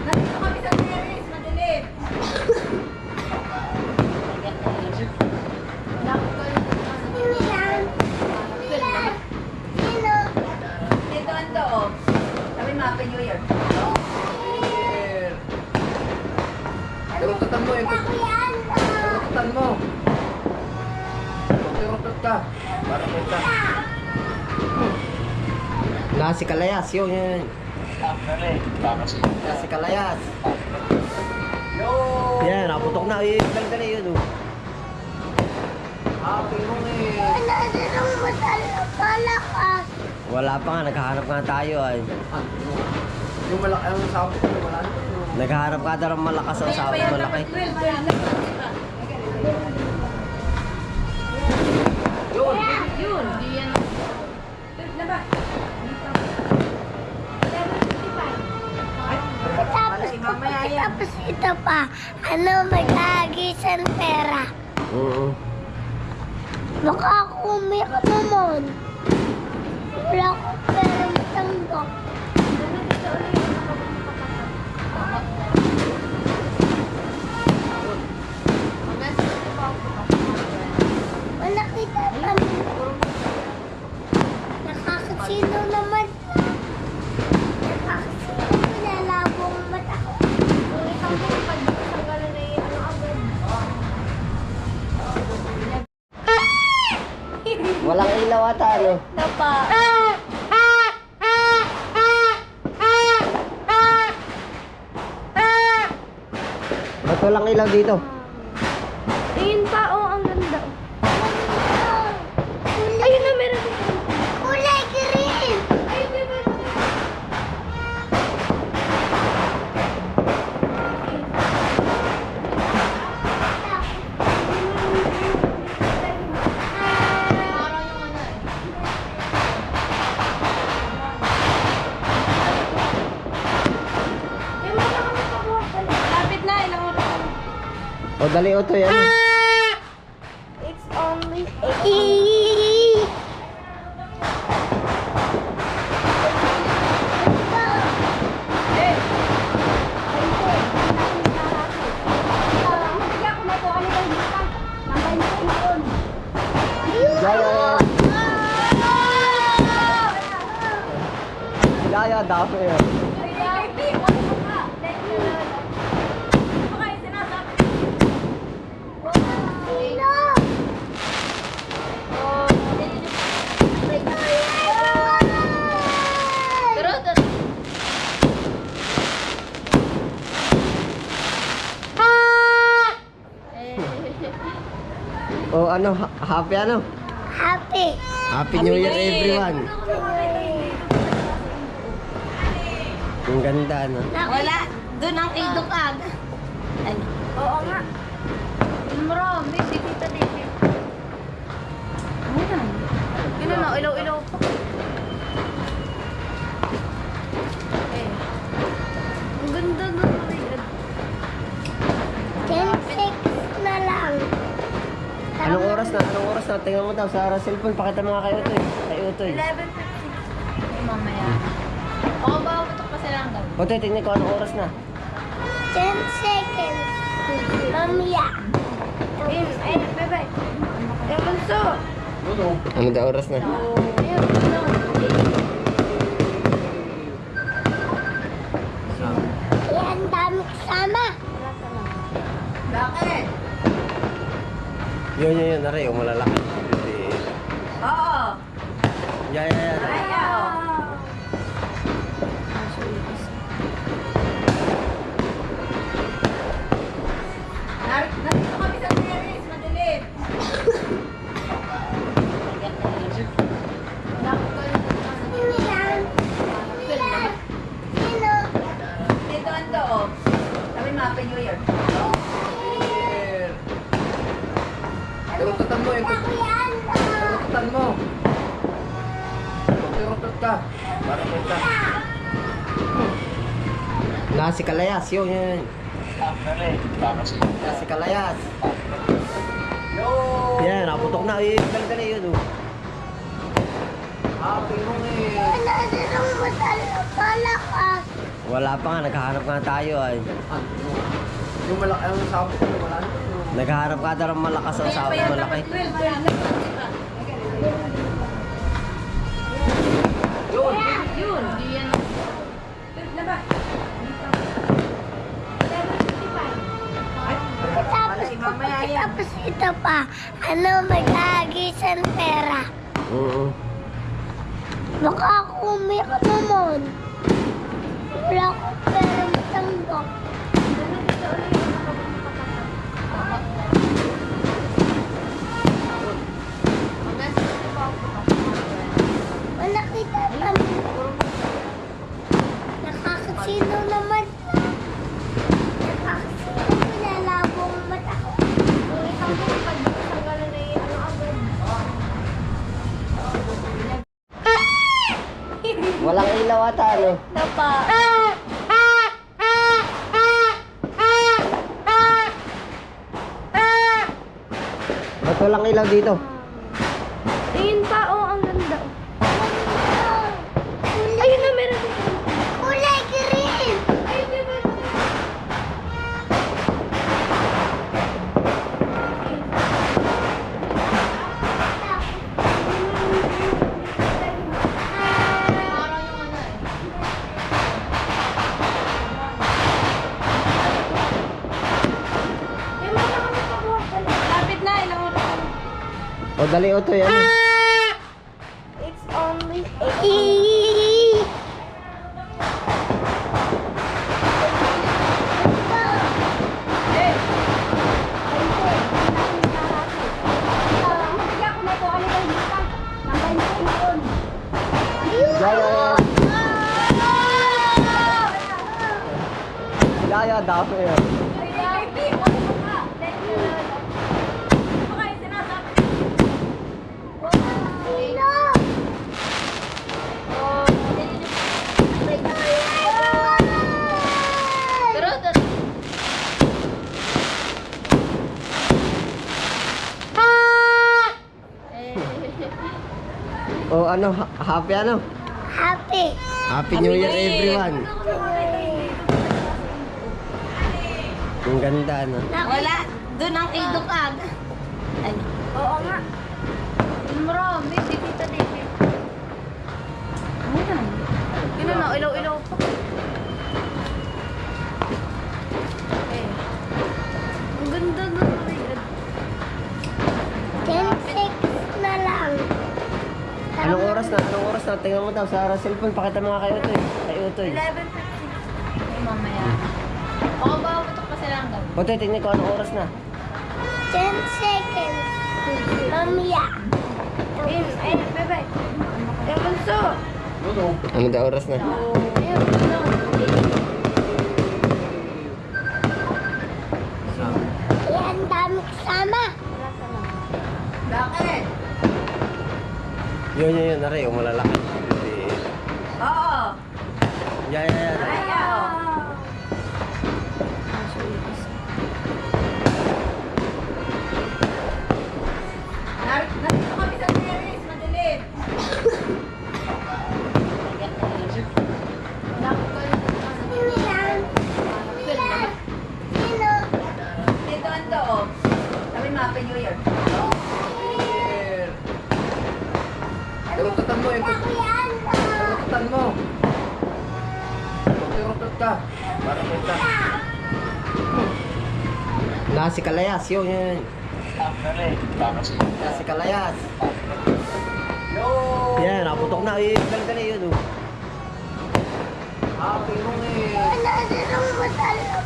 Speaker 2: Nandito kami sa terrace, madilim.
Speaker 3: Sino yan? Sino?
Speaker 2: Dito ando, oh. Sabi mo, Happy New Year.
Speaker 4: Turututan mo eh.
Speaker 3: Ako yan.
Speaker 4: Turututan mo. Turutut ka. Para kita.
Speaker 1: Si Kalayas, yun. Si Kalayas. Yan, naputok na. Dali yun. Oh.
Speaker 4: Happy mo eh.
Speaker 3: Wala na lang malakas.
Speaker 1: Wala pa nga, naghahanap nga tayo ay.
Speaker 4: Yung malaki ang sabot ko wala na.
Speaker 1: Naghahanap ka daw ng malakas ang sahod malaki.
Speaker 4: Yun.
Speaker 2: Yun, di yan.
Speaker 3: Tapos ito pa. Ano, mag-aagisan pera.
Speaker 1: Oo.
Speaker 3: Baka ako umiyak naman. Wala akong pera matanggap. Wala kita naman. Nakakasino naman. Nakakasino. Pinalabong mata ko. Kung ikaw mo pag-tanggalan na yun, ano agad?
Speaker 1: Walang ilaw ata, ano?
Speaker 2: Napa.
Speaker 1: Ba't walang ilaw dito?
Speaker 3: Ayun pa, oh, ang ganda. Ayun na, meron dito. Kulay green. Ayun na, meron dito.
Speaker 2: Lapit na, ilang oras.
Speaker 1: O dali o to yan.
Speaker 3: It's only 8.
Speaker 1: Ilaya, dami yan.
Speaker 2: Pero,
Speaker 1: O ano, happy ano?
Speaker 3: Happy.
Speaker 1: Happy New Year everyone. Ang ganda, no?
Speaker 2: wala. Doon ang idukag. Ano?
Speaker 3: Oo nga.
Speaker 2: Marami, si Tita Dede. Ayan. Yun na, ilaw-ilaw pa. Eh. Ang ganda na.
Speaker 3: 10-6 na lang.
Speaker 1: Anong oras na? Anong oras na? Tingnan mo daw sa cellphone. Pakita mo nga kay Utoy. Kay Utoy.
Speaker 2: 11:56. Ay, mamaya. Oo, ba? Putok pa sila hanggang.
Speaker 1: Utoy, tingnan ko anong oras na.
Speaker 3: 10 seconds. Mamaya.
Speaker 2: Ayun, bebe. Yung bunso.
Speaker 1: Ano daw oras na?
Speaker 2: Ayun, bunso.
Speaker 3: Yan, dami kasama.
Speaker 2: Bakit?
Speaker 1: Yun. Nari, yung malalaki.
Speaker 2: Oo.
Speaker 1: Yan.
Speaker 2: Ayaw. Nandito kami sa terrace, madilim.
Speaker 3: Sino yan? Sino?
Speaker 2: Dito ando, oh. Sabi mo, Happy New Year.
Speaker 4: Turututan mo yung
Speaker 3: Ako yan.
Speaker 4: turututan mo. Turutot ka. Para kita.
Speaker 1: Si Kalayas, yun. Si Kalayas.
Speaker 4: Yo!
Speaker 1: Yan, naputok na. Dali yun, oh.
Speaker 4: Happy New Year!
Speaker 3: Wala silang malakas.
Speaker 1: Wala pa nga, naghahanap nga tayo, ay.
Speaker 4: Yung malaki ang sabot ko, wala na.
Speaker 1: Naghahanap ka daw ng malakas ang sawa, malaki.
Speaker 4: Yun!
Speaker 2: Yun, di yan.
Speaker 3: Tapos ito pa. Ano, mag-aagisan pera.
Speaker 1: Oo.
Speaker 3: Baka ako umiyak naman. Wala akong pera matanggap. Wala kita naman. Nakakasino naman. Nakakasino pinalabong mata ko. Kung ikaw mo pag-isanggalan na yun, ano agad?
Speaker 1: Walang ilaw ata, ano?
Speaker 2: Napa.
Speaker 1: Ba't walang ilaw dito?
Speaker 3: Ayun pa, ang ganda. Ayun na, meron dito. Kulay green. Ayun na, meron dito.
Speaker 2: Lapit na, ilang oras.
Speaker 1: O, dali, Utoy, ano?
Speaker 3: It's only 8.
Speaker 1: Yan. Ilaya, dami yan.
Speaker 2: Pero,
Speaker 1: O, ano, happy ano?
Speaker 3: Happy.
Speaker 1: Happy New Year everyone. Ang ganda, no?
Speaker 2: wala. Doon ang idukag. Ano?
Speaker 3: Oo nga.
Speaker 2: Marami, si Tita Dede. Ayan. Yun na, ilaw
Speaker 1: tingnan mo daw sa cellphone. Pakita mo nga kay Utoy. Kay Utoy.
Speaker 2: 11:50. Mamaya. Oo ba, putok pa sila hanggang.
Speaker 1: Utoy, tingnan ko anong oras na.
Speaker 3: 10 seconds. Mamaya.
Speaker 2: Bebe. Yung bunso.
Speaker 1: Ano daw oras na?
Speaker 2: Ayun, bunso.
Speaker 3: Yan, dami kasama.
Speaker 2: Bakit?
Speaker 1: Yun. Nari, yung malalaki.
Speaker 2: Oo.
Speaker 1: Yan.
Speaker 2: Ayaw. Narito kami sa terrace, madilim.
Speaker 3: Sino yan? Sino?
Speaker 2: Dito ando, oh. Sabi mo, Happy New Year.
Speaker 4: Rututan mo yung
Speaker 3: Ako yan.
Speaker 4: rututan mo. Rutot ka. Para kita.
Speaker 1: Nasi Kalayas, yun. Nasi Kalayas.
Speaker 4: Yo!
Speaker 1: Yan, naputok na. Dali yun.
Speaker 4: Happy New Year!
Speaker 3: Wala sinong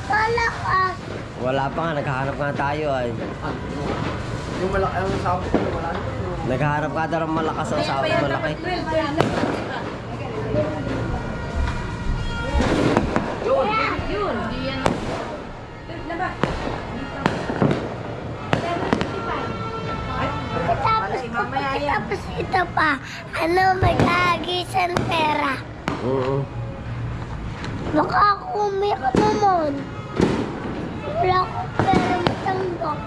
Speaker 3: malakas.
Speaker 1: Wala pa nga, naghahanap nga tayo ay.
Speaker 4: Yung malaki ang sabot ko, wala na.
Speaker 1: Naghahanap ka daw ng malakas ang sahod malaki.
Speaker 4: Yun!
Speaker 2: Yun. Yan.
Speaker 3: Tapos ito pa. Ano, mag-aagisan pera.
Speaker 1: Oo.
Speaker 3: Baka ako umiyak naman. Wala akong pera matanggap.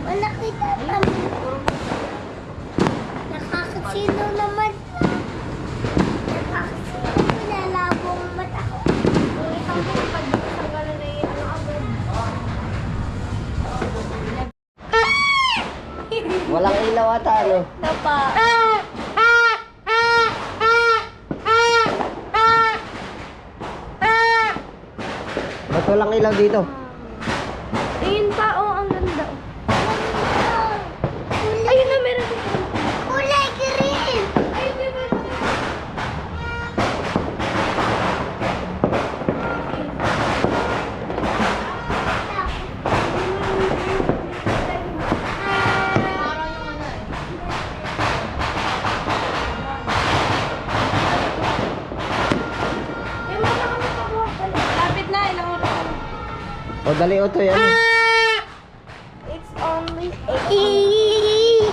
Speaker 3: Wala kita naman. Nakakasino naman. Nakakasino. Pinalabo ang mata ko. Isang buong pagkakagalan na yun. Ano agad?
Speaker 1: Walang ilaw ata, ano?
Speaker 3: Napa.
Speaker 1: Ba't walang ilaw dito?
Speaker 3: Ayun pa, oh, ang ganda. Ayun na, meron dito. Kulay green. Ayun, meron.
Speaker 2: Parang yung ano eh.
Speaker 3: Ay, marami pa po.
Speaker 2: Lapit na, ilang oras.
Speaker 1: O, dali Utoy, ano?
Speaker 3: It's only 8.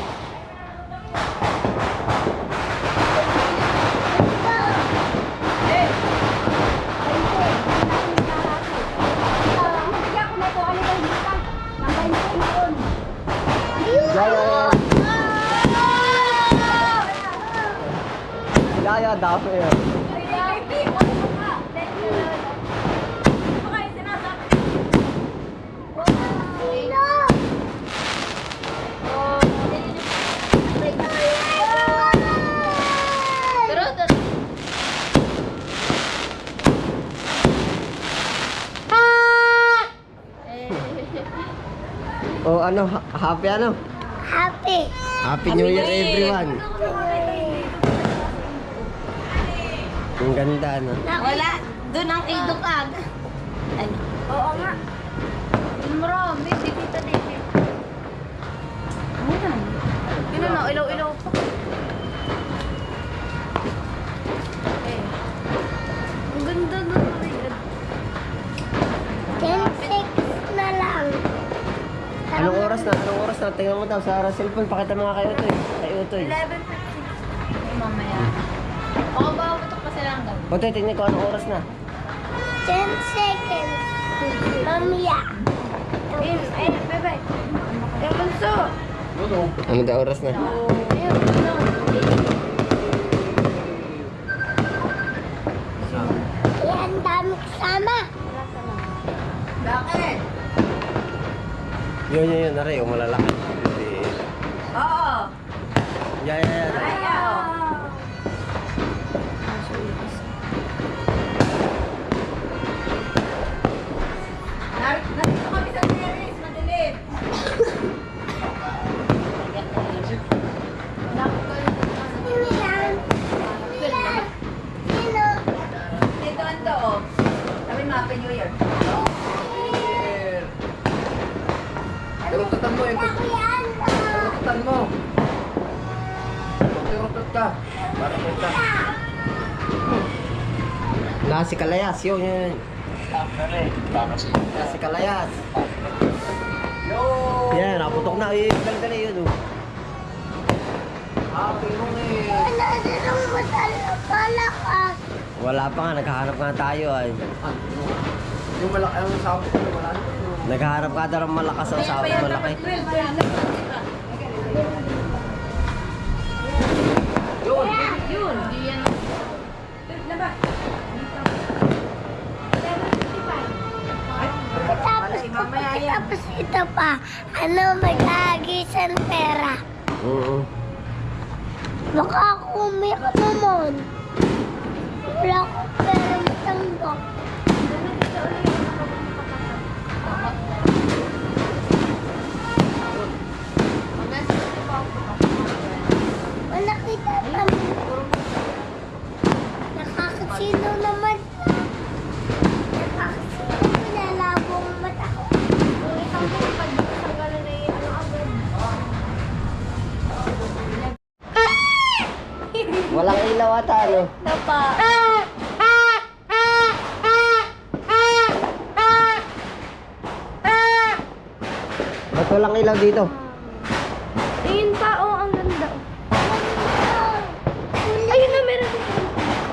Speaker 1: Yaya, dami yan.
Speaker 2: Pero,
Speaker 1: O, ano, happy ano?
Speaker 3: Happy.
Speaker 1: Happy New Year, everyone. Ang ganda, ano?
Speaker 2: wala. Doon ang idukag. Ano?
Speaker 3: Oo nga.
Speaker 2: Marami, di kita din. Ayan. Yun ano, ilaw-ilaw pa. Eh. Ang ganda nun.
Speaker 3: 10 seconds na lang.
Speaker 1: Anong oras na? Anong oras na? Tingnan mo daw sa cellphone. Pakita mo nga kay Utoy. Kay Utoy.
Speaker 2: 11:50. Mamaya. Oo ba, putok pa sila hanggang.
Speaker 1: Utoy, tingnan ko anong oras na.
Speaker 3: 10 seconds. Mamaya.
Speaker 2: Bebe. Yung bunso.
Speaker 1: Ano daw oras na?
Speaker 2: Ayun, bunso.
Speaker 3: Yan, dami kasama.
Speaker 2: Bakit?
Speaker 1: Yun. Nari, yung malalaki.
Speaker 2: Oo.
Speaker 1: Yan.
Speaker 2: Ayaw. Narito
Speaker 4: Tirututan mo, tirututan mo. Tirutot ka. Para kita.
Speaker 1: Si Kalayas, yun. Si Kalayas.
Speaker 4: Yo!
Speaker 1: Yan, naputok na. Dali yun.
Speaker 4: Happy nung eh.
Speaker 3: Wala na nung malakas.
Speaker 1: Wala pa nga, naghahanap nga tayo ay.
Speaker 4: Yung malaki ang sabot ko, wala na.
Speaker 1: Naghahanap ka daw ng malakas ang sabot malaki.
Speaker 4: Yun!
Speaker 2: Yun, di yan.
Speaker 3: Tapos ito pa, mag-aagisan pera.
Speaker 1: Oo.
Speaker 3: Baka ako umiyak naman. Wala akong pera matanggap. Wala kita naman. Nakakasino naman. Nakakasino, nilalabo ang mata ko. Kung isang pag tanggalan na yung agad.
Speaker 1: Walang ilaw ata, ano?
Speaker 3: Ito pa.
Speaker 1: Ba't walang ilaw dito?
Speaker 3: Ayun pa, oh, ang ganda. Ayun na, meron dito.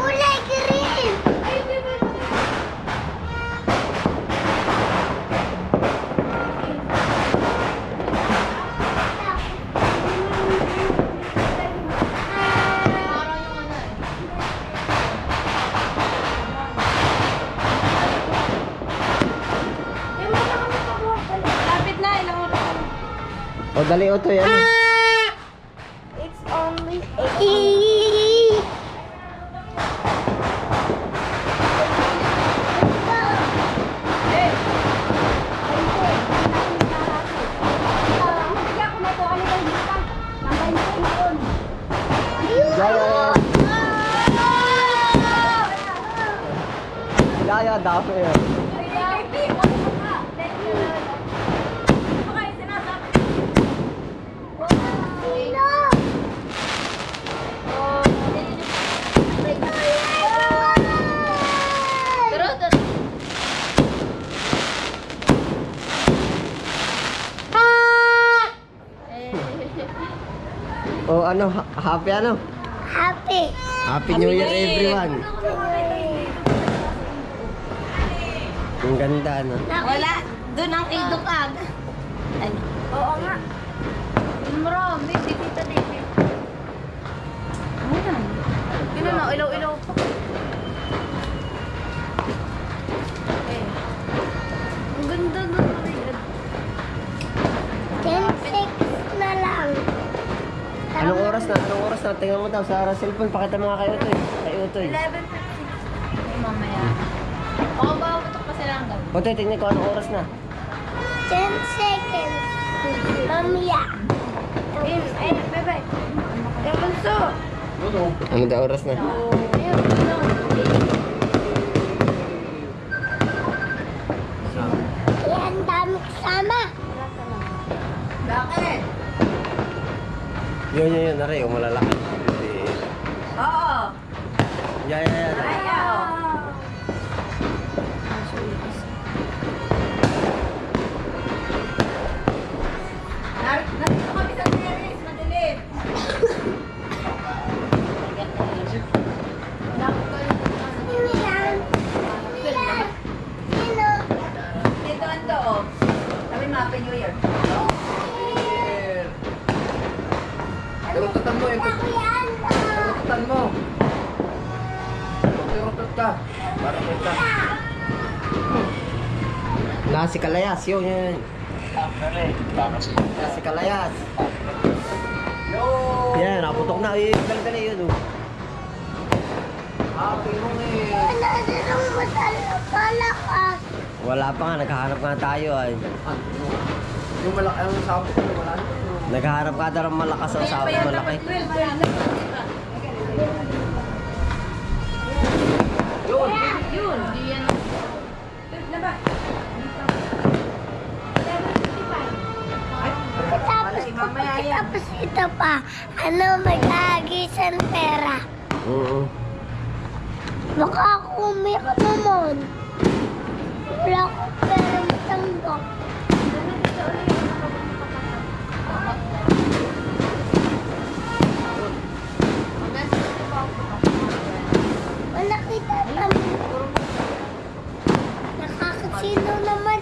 Speaker 3: Kulay green. Ayun na, meron dito.
Speaker 2: Lapit na, ilang oras.
Speaker 1: O, dali o to yan.
Speaker 3: It's only
Speaker 1: Yaya, dami yan. O, ano, happy ano?
Speaker 3: Happy.
Speaker 1: Happy New Year everyone. Ang ganda, ano?
Speaker 2: Wala, doon ang idukag. Ano?
Speaker 3: Oo nga.
Speaker 2: Marami, dito dito. Ano yan? Yun na, ilaw-ilaw pa.
Speaker 3: Ang ganda na rin. 10-6 na lang.
Speaker 1: Anong oras na? Anong oras na? Tingnan mo daw sa cellphone. Pakita mo nga kayo ito eh. Kayo ito eh.
Speaker 2: 11:56. Ay, mamaya. Baka ba putok pa sila hanggang?
Speaker 1: O, ito, tingnan ko anong oras na.
Speaker 3: 10 seconds. Mamaya.
Speaker 2: Ay, bye-bye. Ay, bunso.
Speaker 1: Ano daw oras na?
Speaker 2: Ayun, bunso.
Speaker 3: Yan, dami kasama.
Speaker 2: Bakit?
Speaker 1: Yun. Nari, yung malalaki.
Speaker 2: Oo.
Speaker 1: Yan.
Speaker 2: Ayaw. Nandito kami sa terrace, madilim.
Speaker 3: Sino yan? Sino?
Speaker 2: Dito ang loob. Sabi mo, Happy New Year.
Speaker 4: Tirututan mo,
Speaker 3: Yan.
Speaker 4: tirututan mo. Tirutot ka. Para kita.
Speaker 1: Si Kalayas, yun. Si Kalayas.
Speaker 4: Yo!
Speaker 1: Yan, naputok na. Dali yun.
Speaker 4: Happy nung eh.
Speaker 3: Wala na nung malakas.
Speaker 1: Wala pa nga, naghahanap nga tayo ay.
Speaker 4: Yung malaki ang sabot ko, wala na.
Speaker 1: Naghahanap ka daw ng malakas ang sabot malaki.
Speaker 4: Yun!
Speaker 2: Yun, di yan.
Speaker 3: Tapos ito pa, mag-aagisan pera.
Speaker 1: Oo.
Speaker 3: Baka ako umiyak naman. Wala akong pera matanggap. Wala kita naman. Nakakasino naman.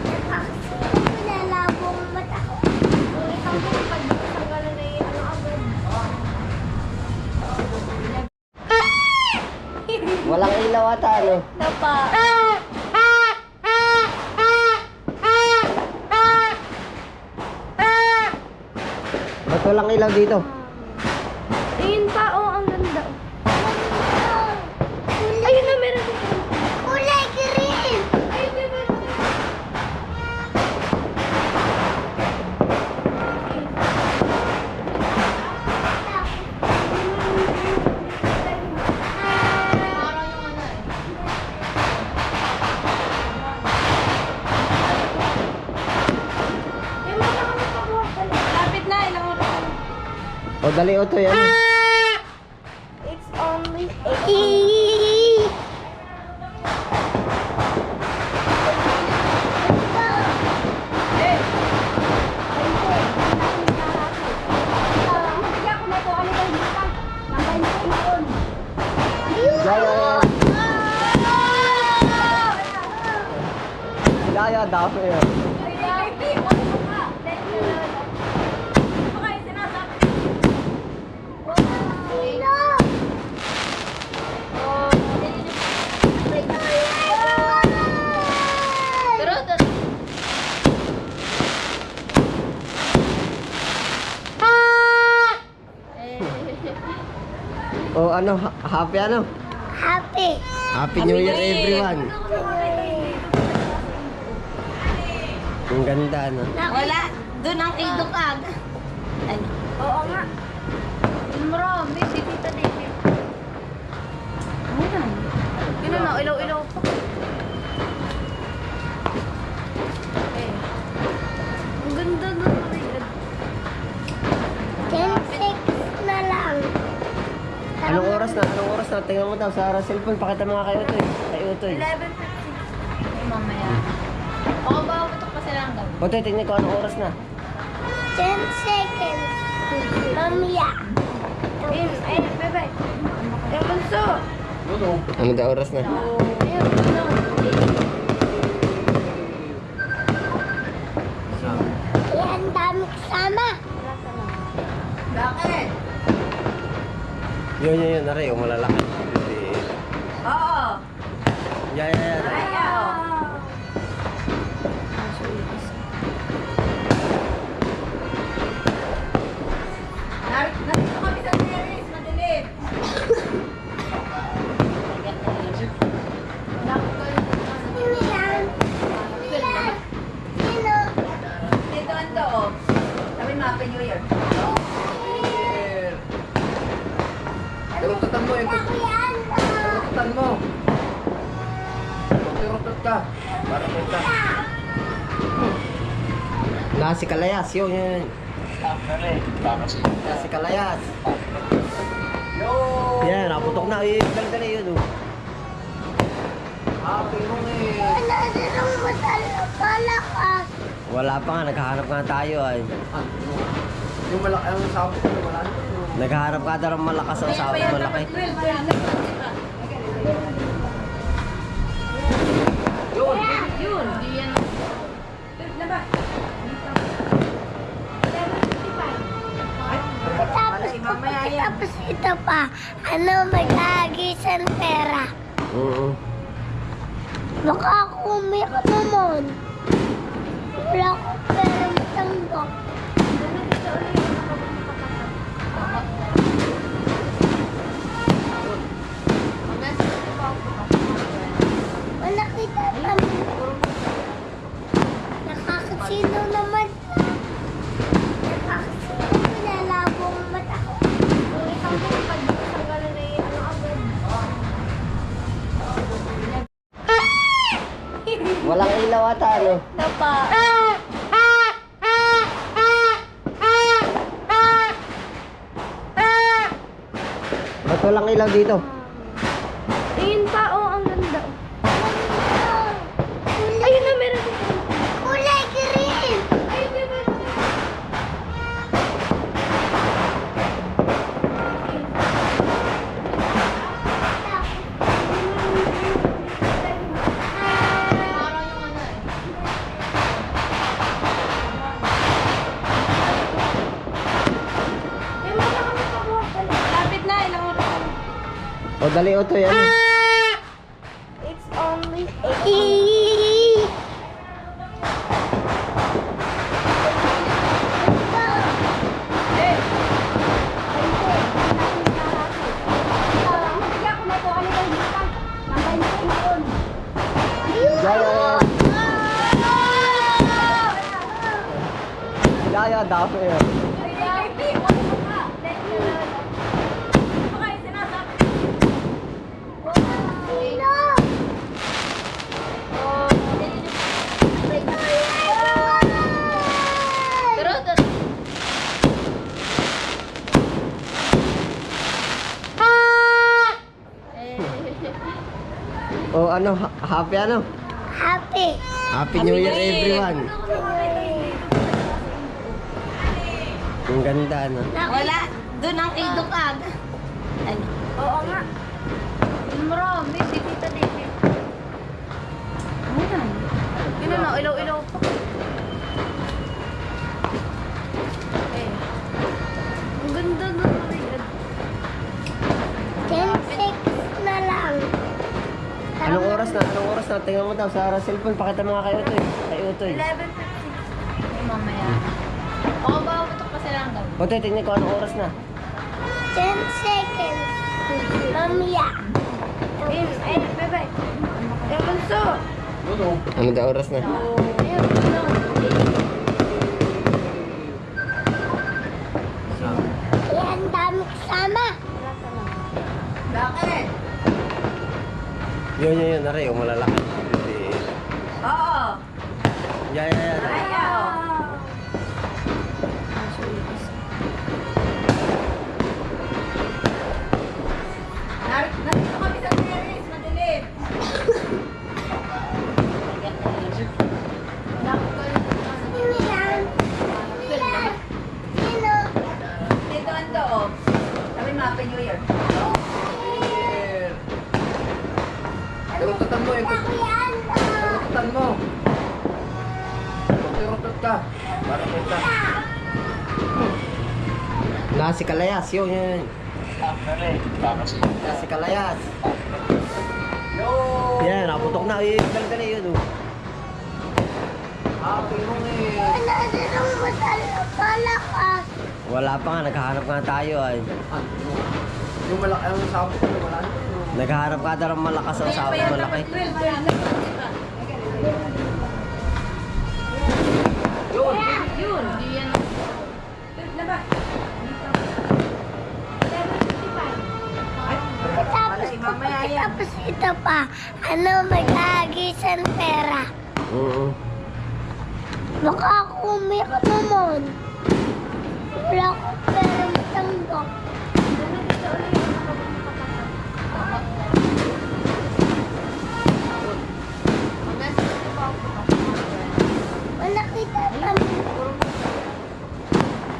Speaker 3: Nakakasino. Pinalabo ang mata ko. Kung isang pag tanggalan na yun, agad.
Speaker 1: Walang ilaw ata, ano?
Speaker 3: Napa.
Speaker 1: Ba't walang ilaw dito?
Speaker 3: Ayun pa, oh, ang ganda. Ayun na, meron dito. Kulay green. Ayun na, meron dito.
Speaker 2: Lapit na, ilang oras na.
Speaker 1: O, dali o to yan.
Speaker 3: It's only 8.
Speaker 1: Jaya! Jaya, dami yan.
Speaker 2: Pero,
Speaker 1: O, ano, happy ano?
Speaker 3: Happy.
Speaker 1: Happy New Year, everyone. Ang ganda, ano?
Speaker 2: wala. Doon ang idukag. Ano?
Speaker 3: Oo nga.
Speaker 2: Marami, si Tita David. Ayan. Yun na, ilaw-ilaw pa. Eh. Ang ganda na rin.
Speaker 3: 10-6 na lang.
Speaker 1: Anong oras na? Anong oras na? Tingnan mo daw sa cellphone. Pakita mo nga kay Utoy. Kay Utoy.
Speaker 2: 11:50. Ay, mamaya. Oo, ba? Putok pa sila hanggang.
Speaker 1: Utoy, tingnan ko anong oras na.
Speaker 3: 10 seconds. Mamaya.
Speaker 2: Ayun, ayun, bye-bye. Yung bunso.
Speaker 1: Ano daw oras na?
Speaker 2: Ayun, bunso.
Speaker 3: Yan, dami kasama.
Speaker 2: Bakit?
Speaker 1: Yun. Nari, yung malalaki.
Speaker 2: Oo.
Speaker 1: Yan.
Speaker 2: Ayaw. Nandito kami sa terrace, madilim.
Speaker 3: Sino yan? Sino?
Speaker 2: Dito ang loob. Sabi mo, Happy New Year.
Speaker 4: Turututan mo yung
Speaker 3: Ako yan.
Speaker 4: turututan mo. Turutot ka. Para kita.
Speaker 1: Si Kalayas, yun. Si Kalayas.
Speaker 4: Yo!
Speaker 1: Yan, naputok na. Dali yun, oh.
Speaker 4: Happy New Year!
Speaker 3: Wala silang malakas.
Speaker 1: Wala pa nga, naghahanap nga tayo, ay.
Speaker 4: Yung malaki ang sabot ko, wala na.
Speaker 1: Naghahanap ka daw ng malakas ang sabi malaki.
Speaker 4: Yun!
Speaker 2: Yun, di yan.
Speaker 3: Tapos ito pa, mag-aagisan pera.
Speaker 1: Oo.
Speaker 3: Baka ako umiyak naman. Wala akong pera matanggap. Wala kita naman. Nakakasino naman. Nakakasino. Pinalabo ang mata ko. Kung isang pag tanggalan na yun, agad.
Speaker 1: Walang ilaw ata, ano?
Speaker 3: Napa.
Speaker 1: walang ilaw dito.
Speaker 3: Ayun pa, oh, ang ganda. Ayun na, meron dito. Kulay green. Ayun na, meron dito.
Speaker 2: Lapit na, ilang oras na.
Speaker 1: O dali o to yan.
Speaker 3: It's only 8.
Speaker 1: Gaya, dami yan.
Speaker 2: Pero,
Speaker 1: O ano, happy ano?
Speaker 3: Happy.
Speaker 1: Happy New Year everyone. Ang ganda no.
Speaker 2: wala. Doon ang idukag. Ano?
Speaker 3: Oo nga.
Speaker 2: Marami, si Tita Dede. Ayan. Yun na, ilaw-ilaw pa. Eh. Ang ganda na.
Speaker 3: 10-6 na lang.
Speaker 1: Anong oras na? Anong oras na? Tingnan mo daw sa cellphone. Pakita mo nga kay Utoy. Kay Utoy.
Speaker 2: 11:50. Ay, mamaya. Ako ba, butok pa sila hanggang?
Speaker 1: Utoy, tingnan ko anong oras na.
Speaker 3: 10 seconds. Mamaya.
Speaker 2: Ay, bebe. Yung bunso.
Speaker 1: Ano daw oras na?
Speaker 2: Ayun, bunso.
Speaker 3: Yan, dami kasama.
Speaker 2: Bakit?
Speaker 1: Yun. Nari, yung malalaki.
Speaker 2: Oo.
Speaker 1: Yan.
Speaker 2: Ayaw. Nandito kami sa terrace, madilim.
Speaker 3: Sino yan? Sino?
Speaker 2: Dito ando, oh. Sabi mo, Happy New Year.
Speaker 4: Turututan mo yung
Speaker 3: Ako yan.
Speaker 4: turututan mo. Turutot ka. Para kita.
Speaker 1: Nasi Kalayas, yun. Nasi Kalayas. Yan, naputok na. Dali yun. Oh.
Speaker 4: Happy New Year.
Speaker 3: Wala silang malakas.
Speaker 1: Wala pa nga, naghahanap nga tayo ay.
Speaker 4: Yung malaki ang sabot ko wala.
Speaker 1: Naghahanap ka daw ng malakas ang sabot malaki.
Speaker 2: Yun. Yan.
Speaker 3: Tapos ito pa. Ano, mag-aagisan pera.
Speaker 1: Oo.
Speaker 3: Baka ako umiyak naman. Wala akong pera matanggap. Wala kita naman.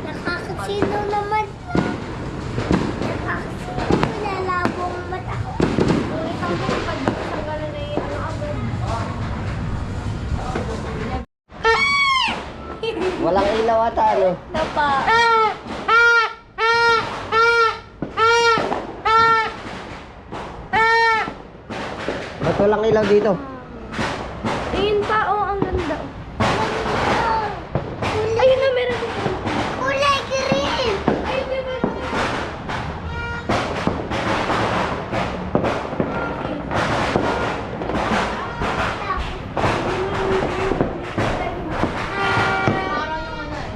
Speaker 3: Nakakasino naman. Nakakasino. Pinalabo ang mata ko. Ikaw mo pag sa gano'n na yun, ano agad?
Speaker 1: Walang ilaw ata, ano?
Speaker 2: Napa.
Speaker 1: Ba't walang ilaw dito?
Speaker 3: Ayun pa, oh, ang ganda. Ayun na, meron dito. Kulay green. Ayun na, meron dito.
Speaker 2: Parang yung ano eh.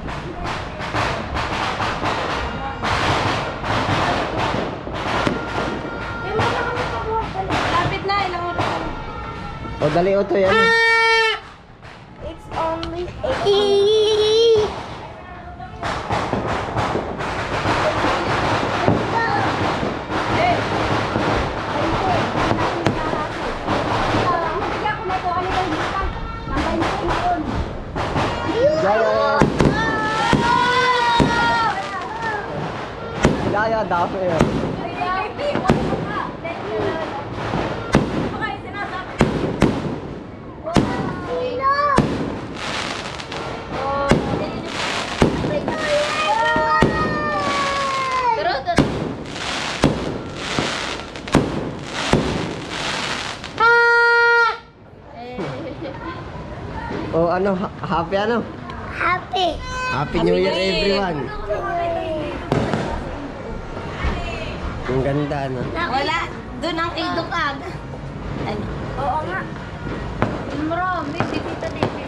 Speaker 3: Ay, wala kami pabuhat.
Speaker 2: Lapit na, ilang oras na.
Speaker 1: O dali o to yan.
Speaker 3: It's only 8.
Speaker 2: Eh,
Speaker 1: Giant! Giant, dami yan. Oh, ano, happy ano?
Speaker 3: Happy.
Speaker 1: Happy New Year everyone. Ang ganda, ano?
Speaker 2: Wala. Doon ang idukag. Ano?
Speaker 3: Oo nga.
Speaker 2: Marami. Si Tita David.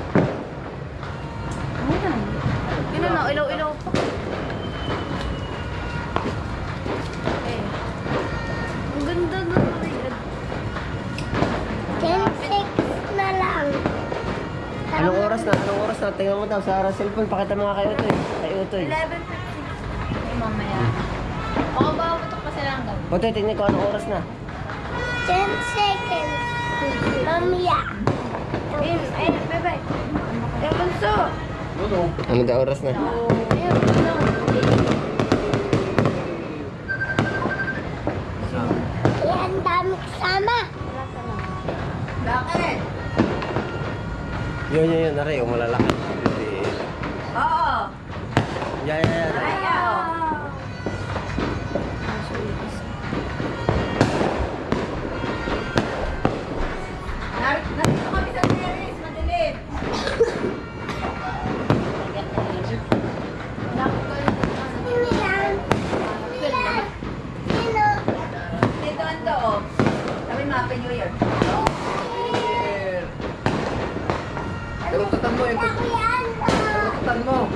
Speaker 2: Ayan. Yun na, ilaw-ilaw pa. Ang ganda na.
Speaker 3: 10-6 na lang.
Speaker 1: Anong oras na? Anong oras na? Tingnan mo daw sa cellphone. Pakita mo nga kay Utoy. Kay Utoy.
Speaker 2: 11:50. Ay, mamaya. Baka ba putok pa sila hanggang?
Speaker 1: Utoy, tingnan ko anong oras na.
Speaker 3: 10 seconds. Mamaya.
Speaker 2: Ayun, bye-bye. Bunso.
Speaker 1: Ano daw oras na?
Speaker 2: Ayun, bunso.
Speaker 3: Yan, dami kasama.
Speaker 2: Bakit?
Speaker 1: Yun, nari, yung malalaki.
Speaker 2: Oo.
Speaker 1: Yan.
Speaker 2: Ayaw. Narito kami sa terrace, madilim.
Speaker 3: Yan. Yan. Sino?
Speaker 2: Dito ang to, oh. Sabi mo, Happy New Year.
Speaker 4: Tirututan mo yung
Speaker 3: Ako yan.
Speaker 4: tirututan mo.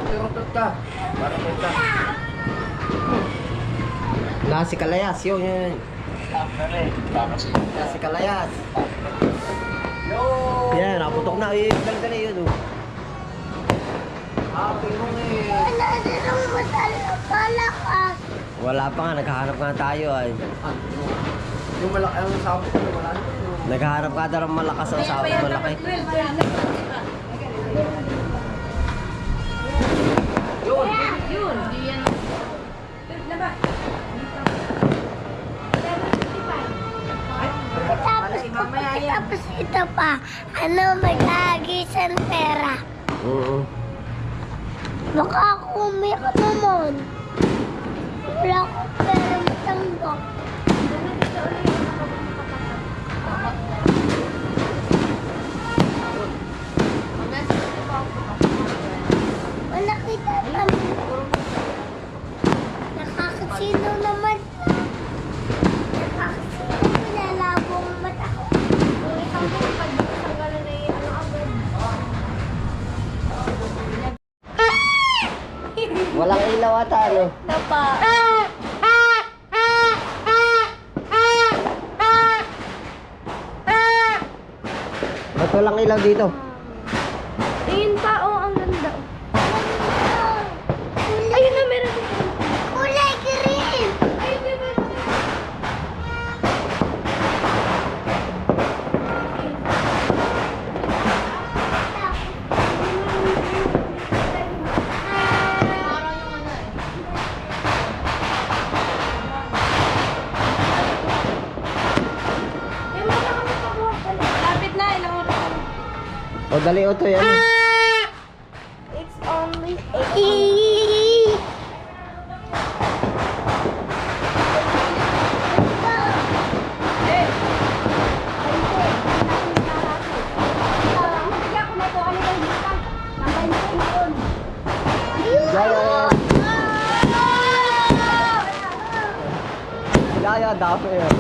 Speaker 4: Tirutot ka. Para kita.
Speaker 1: Si Kalayas, yun. Si Kalayas. Yan, naputok na. Dali, yun. Oh.
Speaker 4: Happy mo eh.
Speaker 3: Wala na nung malakas.
Speaker 1: Wala pa nga, naghahanap nga tayo. Ay.
Speaker 4: Yung malaki ang sabot ko, wala na.
Speaker 1: Naghahanap ka daw ng malakas ang sabot malaki.
Speaker 2: Yun. Di yan.
Speaker 3: Tapos ito pa, mag-aagisan pera.
Speaker 1: Oo.
Speaker 3: Baka ako umiyak naman. Wala akong pera matanggap. Wala kita naman. Nakakasino naman. Nakakasino mo na labong mata ko. Ikaw mo pag tanggalan na yung agad.
Speaker 1: Walang ilaw ata, ano?
Speaker 2: Napa.
Speaker 1: Ba't walang ilaw dito?
Speaker 2: Tingin pa, oh, ang ganda.
Speaker 3: Ayun na, meron dito. Kulay green.
Speaker 2: Ayun, di ba? Parang yung ano eh. Lapit na, ilang oras.
Speaker 1: O, dali, Utoy, ano?
Speaker 3: It's only 8.
Speaker 1: Giant, dami yan.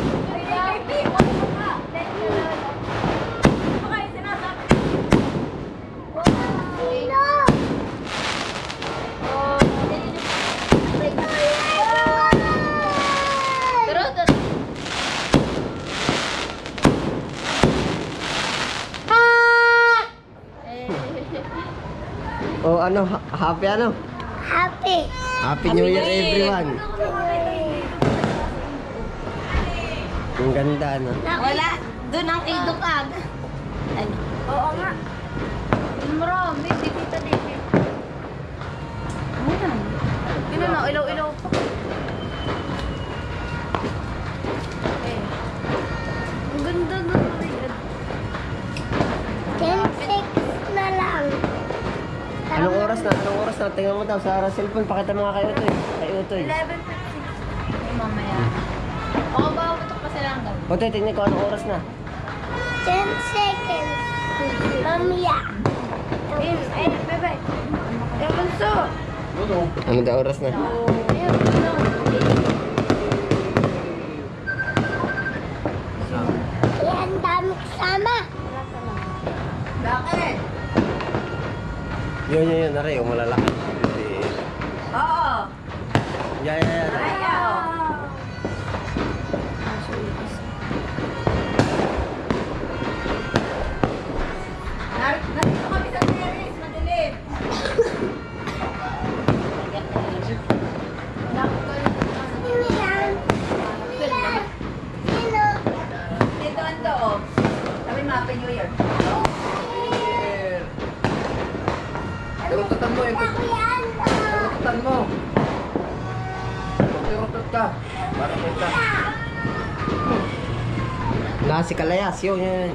Speaker 1: Oh, ano, happy ano?
Speaker 3: Happy.
Speaker 1: Happy New Year everyone. Ang ganda, ano?
Speaker 2: Wala. Doon ang idukag. Ano?
Speaker 3: Oo nga.
Speaker 2: Marami, di kita dito. Ayan. Yun na, ilaw-ilaw pa. Okay. Ang ganda na.
Speaker 3: 10-6 na lang.
Speaker 1: Anong oras na? Anong oras na? Tingnan mo daw sa cellphone. Pakita mo nga kay Utoy. Kay Utoy.
Speaker 2: 11:56. Ay, mamaya. Oo, ba putok pa sila hanggang.
Speaker 1: Utoy, tingnan ko anong oras na.
Speaker 3: 10 seconds. Mamaya.
Speaker 2: Ay, bye-bye. Ay, bunso.
Speaker 1: Ano daw oras na?
Speaker 2: Ayun, bunso.
Speaker 3: Yan, dami kasama.
Speaker 2: Bakit?
Speaker 1: Yun. Aray, yung malalaki.
Speaker 2: Oo.
Speaker 1: Yan.
Speaker 2: Ayaw. Narito kami sa terrace, madilim.
Speaker 3: Sino yan? Sino?
Speaker 2: Dito ang loob. Sabi mo, Happy New Year.
Speaker 4: Tirututan mo eh.
Speaker 3: Ako yan.
Speaker 4: Tirututan mo. Tirutut ka. Para kita.
Speaker 1: Si Kalayas, yun.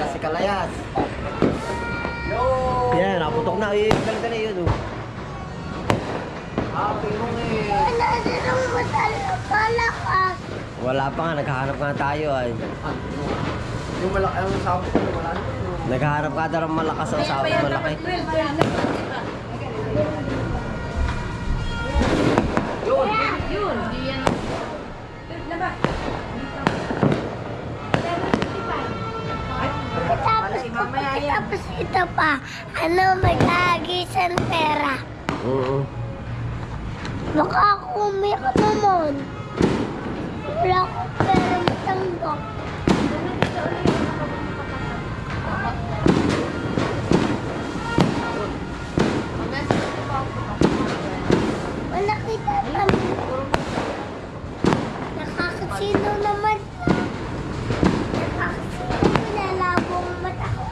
Speaker 1: Si Kalayas. Yan, naputok na. Galing na yun.
Speaker 4: Happy mo eh.
Speaker 3: Wala na nang malakas.
Speaker 1: Wala pa nga, naghahanap nga tayo ay.
Speaker 4: Yung malaki ang sabot ko, wala na.
Speaker 1: Naghahanap ka daw ng malakas ang sabot malaki.
Speaker 2: Yun. Di yan. Laba.
Speaker 3: Tapos ito pa. Ano, mag-aagisan pera.
Speaker 1: Oo.
Speaker 3: Baka ako umiyak naman. Wala akong pera matanggap. Wala kita naman. Nakakasino naman. Nakakasino ko na labong mata ko.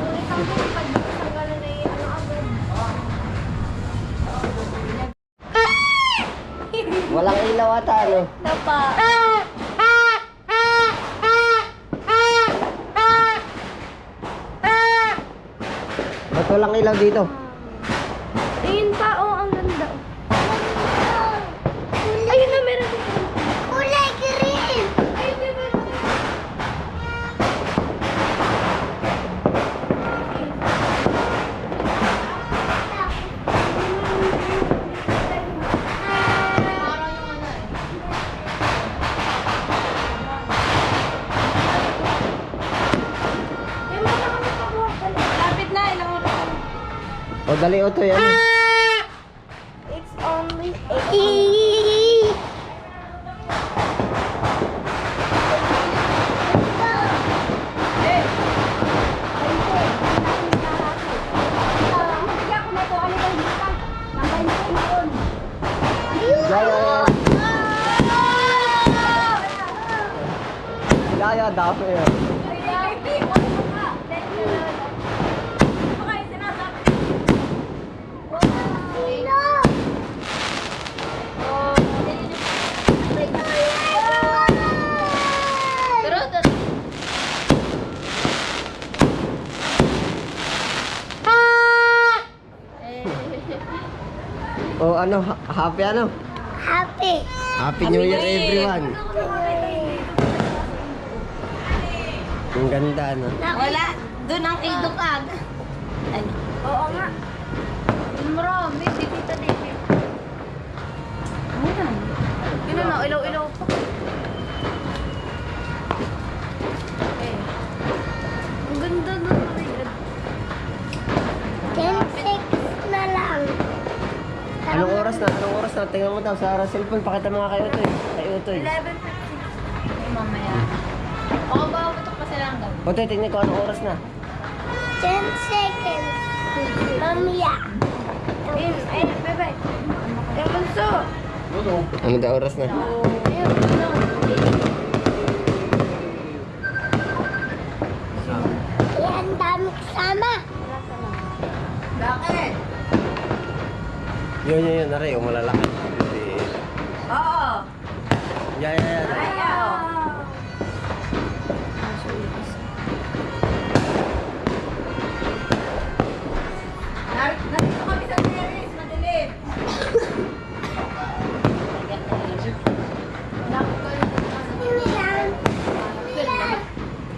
Speaker 3: Ikaw mo pag-tanggalan na yun. Ano agad?
Speaker 1: Walang ilaw ata, ano?
Speaker 3: Napa.
Speaker 1: Ba't walang ilaw dito?
Speaker 3: Ayun pa, oh, ang ganda. Ayun na, meron dito. Kulay green. Ayun na, meron dito.
Speaker 2: Parang yung ano eh.
Speaker 3: May mga kami pakuha pala.
Speaker 2: Lapit na, ilang oras na.
Speaker 1: O, dali Utoy, ano?
Speaker 3: It's only 8.
Speaker 1: Yaya, dami yun.
Speaker 2: Pero,
Speaker 1: O, ano, happy ano?
Speaker 3: Happy.
Speaker 1: Happy New Year, everyone. Ang ganda, ano?
Speaker 2: wala. Doon ang idukag. Ano?
Speaker 3: Oo nga.
Speaker 2: Marami, di kita dito. Ayan. Yun na, ilaw-ilaw pa. Okay. Ang ganda na.
Speaker 3: 10-6 na lang.
Speaker 1: Anong oras na? Anong oras na? Tingnan mo daw sa cellphone. Pakita mo nga kay Utoy. Kay Utoy.
Speaker 2: 11:56. Ay, mamaya. Oo, ba putok pa sila hanggang.
Speaker 1: Utoy, tingnan ko anong oras na.
Speaker 3: 10 seconds. Mamaya.
Speaker 2: Ayun, bye-bye. Ay, bunso.
Speaker 1: Ano daw oras na?
Speaker 2: Ayun, bunso.
Speaker 3: Yan, dami kasama.
Speaker 2: Bakit?
Speaker 1: Yun, nari, yung malalaki.
Speaker 2: Oo.
Speaker 1: Yan.
Speaker 2: Ayaw. Nandito kami sa terrace, madilim.
Speaker 3: Sino yan?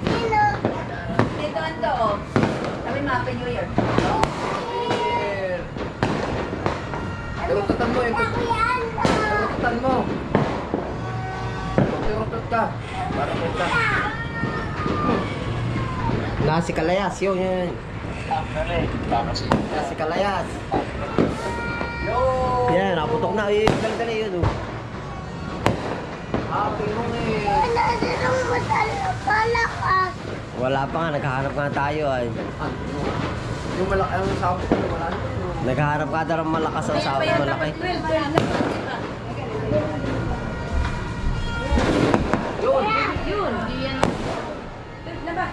Speaker 3: Sino?
Speaker 2: Dito ando, oh. Sabi mo, Happy New Year.
Speaker 4: Tirututan mo yung
Speaker 3: Ako yan.
Speaker 4: tirututan mo. Tirutot ka. Para punta.
Speaker 1: Nasi Kalayas, yun. Nasi Kalayas. Yan, naputok na. Dali, yun.
Speaker 4: Happy New Year.
Speaker 3: Wala silang malakas.
Speaker 1: Wala pa nga, naghahanap nga tayo ay.
Speaker 4: Yung malaki ang sabot ko, wala na.
Speaker 1: Naghahanap ka daw ng malakas ang sahod malaki.
Speaker 2: Yun. Yan. Laba.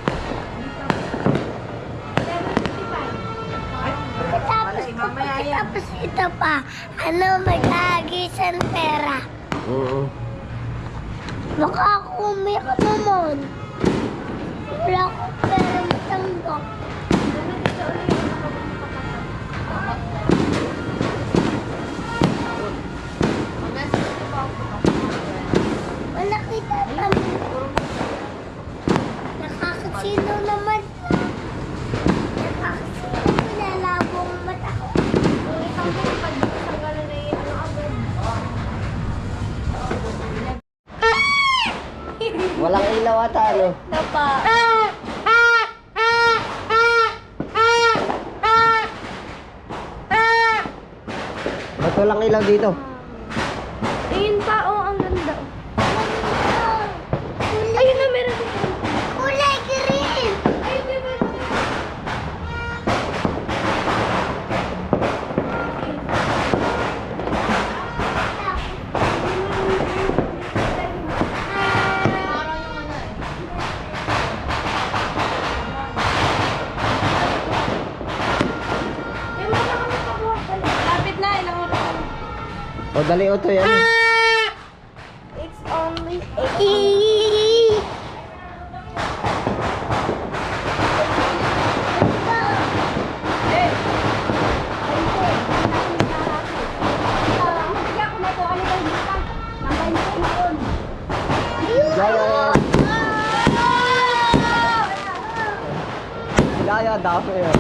Speaker 3: Tapos ito pa. Ano, mag-aagisan pera.
Speaker 1: Oo.
Speaker 3: Baka ako umiyak naman. Wala akong pera matanggap. Wala kita naman. Nakakasino naman. Nakakasino. Nilalabong mata ko. Kung ikaw mo pag-tanggalan na yun, ano agad?
Speaker 1: Walang ilaw ata, ano?
Speaker 3: Napa.
Speaker 1: Ba't walang ilaw dito?
Speaker 3: Ayun pa, oh, ang ganda. Ayun na, meron dito. Kulay green. Ayun na, meron dito.
Speaker 2: Lapit na, ilang oras na.
Speaker 1: O, dali o to yan.
Speaker 3: It's only
Speaker 1: Gaya, dami yan.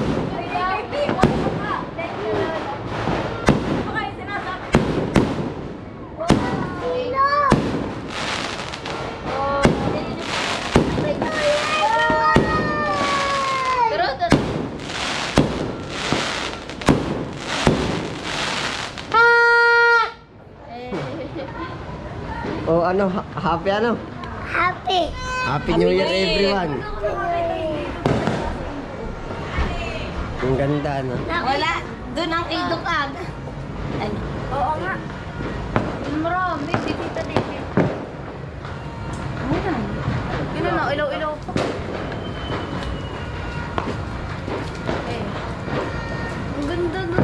Speaker 1: O, ano, happy ano?
Speaker 3: Happy.
Speaker 1: Happy New Year everyone. Ang ganda, no?
Speaker 2: Wala. Doon ang idukag. Ano?
Speaker 3: Oo nga.
Speaker 2: Marami. Si Tita David. Ayan. Yun na, ilaw-ilaw pa. Eh. Ang ganda na.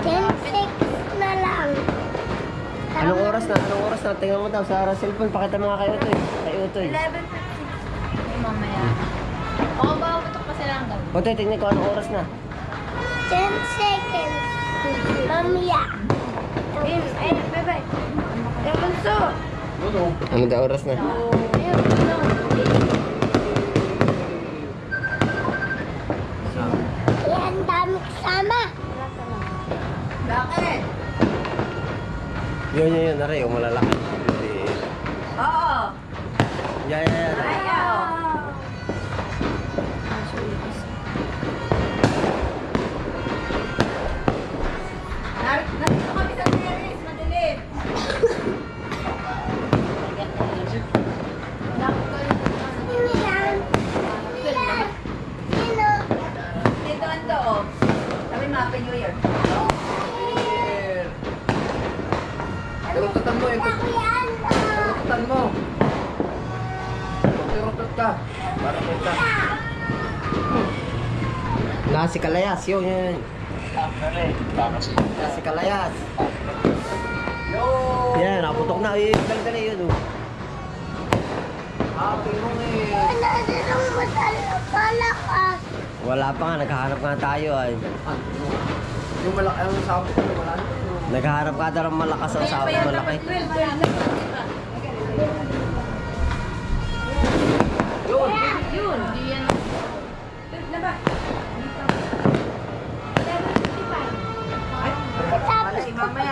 Speaker 3: 10 na lang.
Speaker 1: Anong oras na? Anong oras na? Tingnan mo daw sa cellphone. Pakita mo nga kay Utoy. Kay Utoy.
Speaker 2: 11:50. Ay, mamaya. Oo, ba? Batok pa sila hanggang.
Speaker 1: Utoy, tingnan ko anong oras na.
Speaker 3: 10 seconds. Mamaya.
Speaker 2: Bye-bye. Yung bunso.
Speaker 1: Ano daw oras na?
Speaker 2: Ayun, ano.
Speaker 3: Yan, dami kasama.
Speaker 2: Bakit?
Speaker 1: Yun, nari, yung malalaki.
Speaker 2: Oo.
Speaker 1: Yan.
Speaker 2: Ayaw. Nandito kami sa terrace, madilim.
Speaker 3: Sino yan? Sino?
Speaker 2: Dito ando, oh. Sabi mo, Happy New Year.
Speaker 4: Tirututan mo yung
Speaker 3: Ako yan.
Speaker 4: tirututan mo. Tirutot ka. Para punta.
Speaker 1: Nasi Kalayas, yun. Nasi Kalayas.
Speaker 4: Yo!
Speaker 1: Yan, naputok na. Dali yun. Oh.
Speaker 4: Happy mo eh.
Speaker 3: Wala din ang malakas.
Speaker 1: Wala pa nga, naghahanap nga tayo ay.
Speaker 4: Yung malaki ang sabot ko wala na.
Speaker 1: Naghahanap ka daw ng malakas ang sahod malaki.
Speaker 4: Yun!
Speaker 2: Yun, di yan.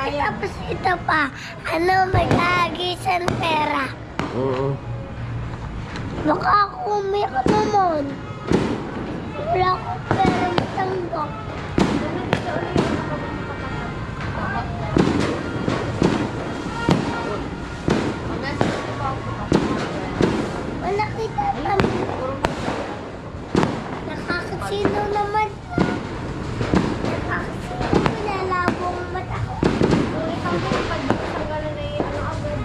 Speaker 3: Tapos ito pa, ano, mag-aagisan pera.
Speaker 1: Oo.
Speaker 3: Baka ako umiyak naman. Wala akong pera matanggap. Wala kita kami. Nakakasino naman. Nakakasino, pinalabong mata ko. Kung ikaw mo, pag tanggalan na yun, ano agad.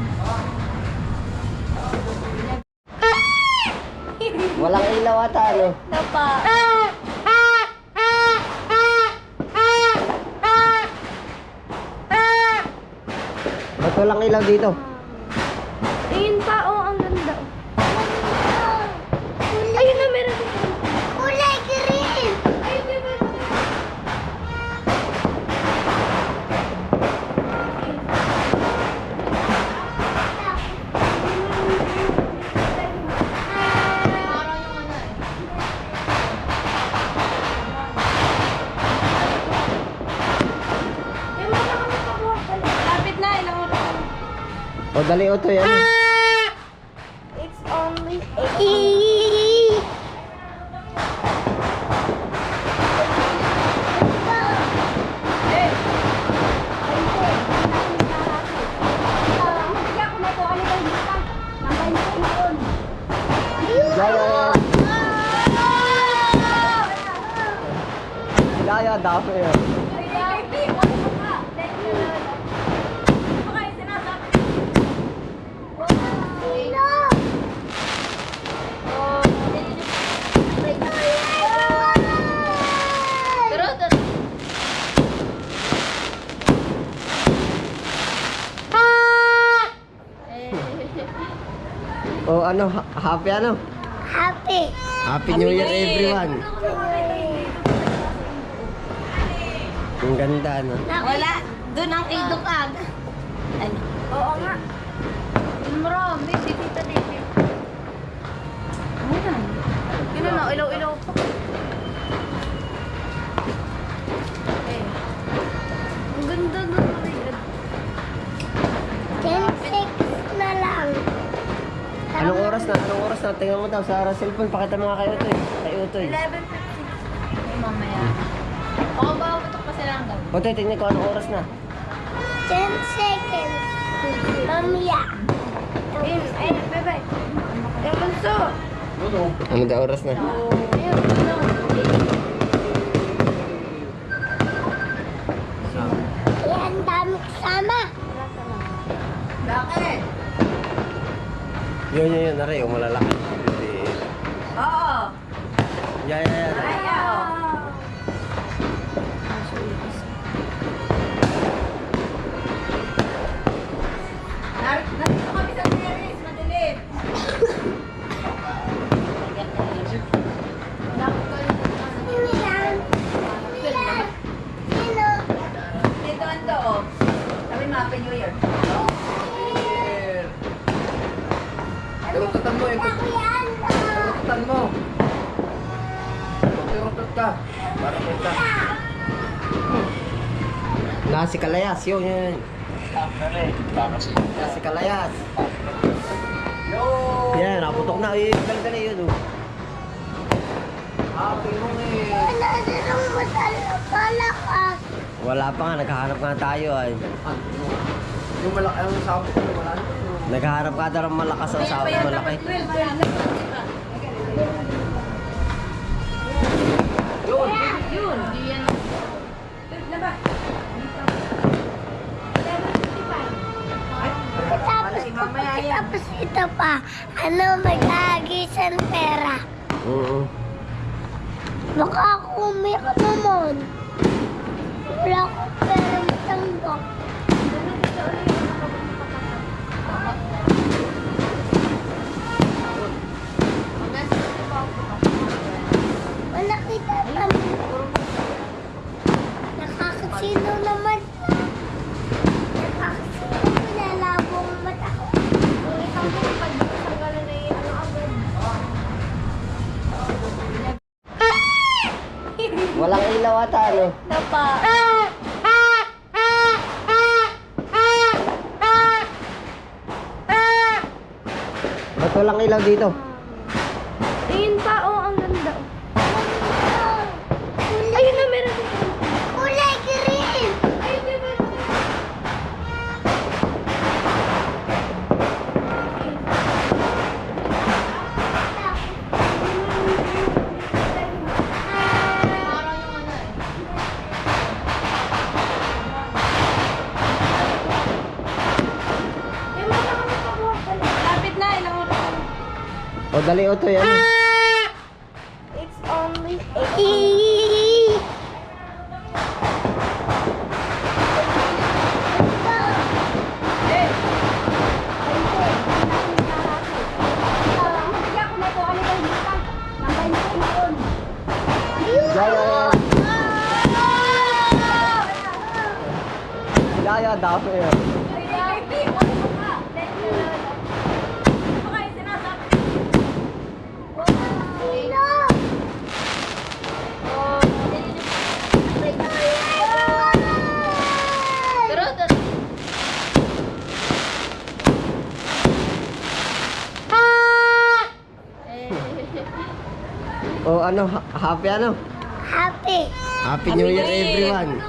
Speaker 1: Walang ilaw ata, ano?
Speaker 3: Napa.
Speaker 1: Ba't walang ilaw dito?
Speaker 3: Ayun pa, oh, ang ganda. Ayun na, meron dito. Kulay green. Ayun, meron.
Speaker 2: Parang yung ano eh.
Speaker 3: May mga kami pabuhat.
Speaker 2: Lapit na, ilang oras.
Speaker 1: O, dali o to yan.
Speaker 3: It's only 8.
Speaker 1: Yaya, dami yan.
Speaker 2: Pero,
Speaker 1: O, ano, happy ano?
Speaker 3: Happy.
Speaker 1: Happy New Year everyone. Ang ganda, ano?
Speaker 2: wala. Doon ang idukag. Ano?
Speaker 3: Oo nga.
Speaker 2: Marami, si Tita David. Ayan. Yun na, ilaw-ilaw pa. Ang ganda nun.
Speaker 3: 10-6 na lang.
Speaker 1: Anong oras na? Anong oras na? Tingnan mo daw sa cellphone. Pakita mo nga kay Utoy. Kay Utoy.
Speaker 2: 11:50. Ay, mamaya. Baka ba putok pa sila hanggang?
Speaker 1: Utoy, tingnan ko anong oras na.
Speaker 3: 10 seconds. Mamaya.
Speaker 2: Ay, bye-bye. Yung bunso.
Speaker 1: Ano daw oras na?
Speaker 2: Ayun, ano.
Speaker 3: Yan, dami kasama.
Speaker 2: Bakit?
Speaker 1: Yun. Nari, yung malalaki.
Speaker 2: Oo.
Speaker 1: Yan.
Speaker 2: Ayaw. Narito kami sa terrace, madilim.
Speaker 3: Yan. Yan. Sino?
Speaker 2: Dito ando, oh. Sabi mo, Happy New Year.
Speaker 4: Tirututan mo yung
Speaker 3: Ako yan.
Speaker 4: tirututan mo. Tirutot ka. Para punta.
Speaker 1: Nasi Kalayas, yun. Nasi Kalayas.
Speaker 4: Yo!
Speaker 1: Yan, naputok na. Dali yun. Oh.
Speaker 4: Happy mo eh.
Speaker 3: Wala din ang malakas.
Speaker 1: Wala pa nga, naghahanap nga tayo ay.
Speaker 4: Yung malaki ang sabot ko wala na.
Speaker 1: Naghahanap ka daw ng malakas ang sahod malaki.
Speaker 4: Yun!
Speaker 2: Yun, di yan.
Speaker 3: Tapos ito pa, ano, mag-aagisan pera.
Speaker 1: Oo.
Speaker 3: Baka ako umiyak naman. Wala akong pera matanggap. Wala kita naman. Nakakasino naman. Nakakasino. Pinalabo ang mata ko. Ulit ako pag tanggalan na yung agad.
Speaker 1: Walang ilaw ata, ano?
Speaker 3: Napa.
Speaker 1: Ba't walang ilaw dito?
Speaker 3: Ayun pa, oh, ang ganda. Ayun na, meron dito. Kulay green! Ayun, di ba?
Speaker 2: Parang yung ano eh.
Speaker 3: Ayun, wala kami pabuhat pala.
Speaker 2: Lapit na, ilang oras.
Speaker 1: O, dali o to yan.
Speaker 3: It's only 8.
Speaker 1: Yaya, dami yan.
Speaker 2: Pero,
Speaker 1: O, ano, happy ano?
Speaker 3: Happy.
Speaker 1: Happy New Year, everyone.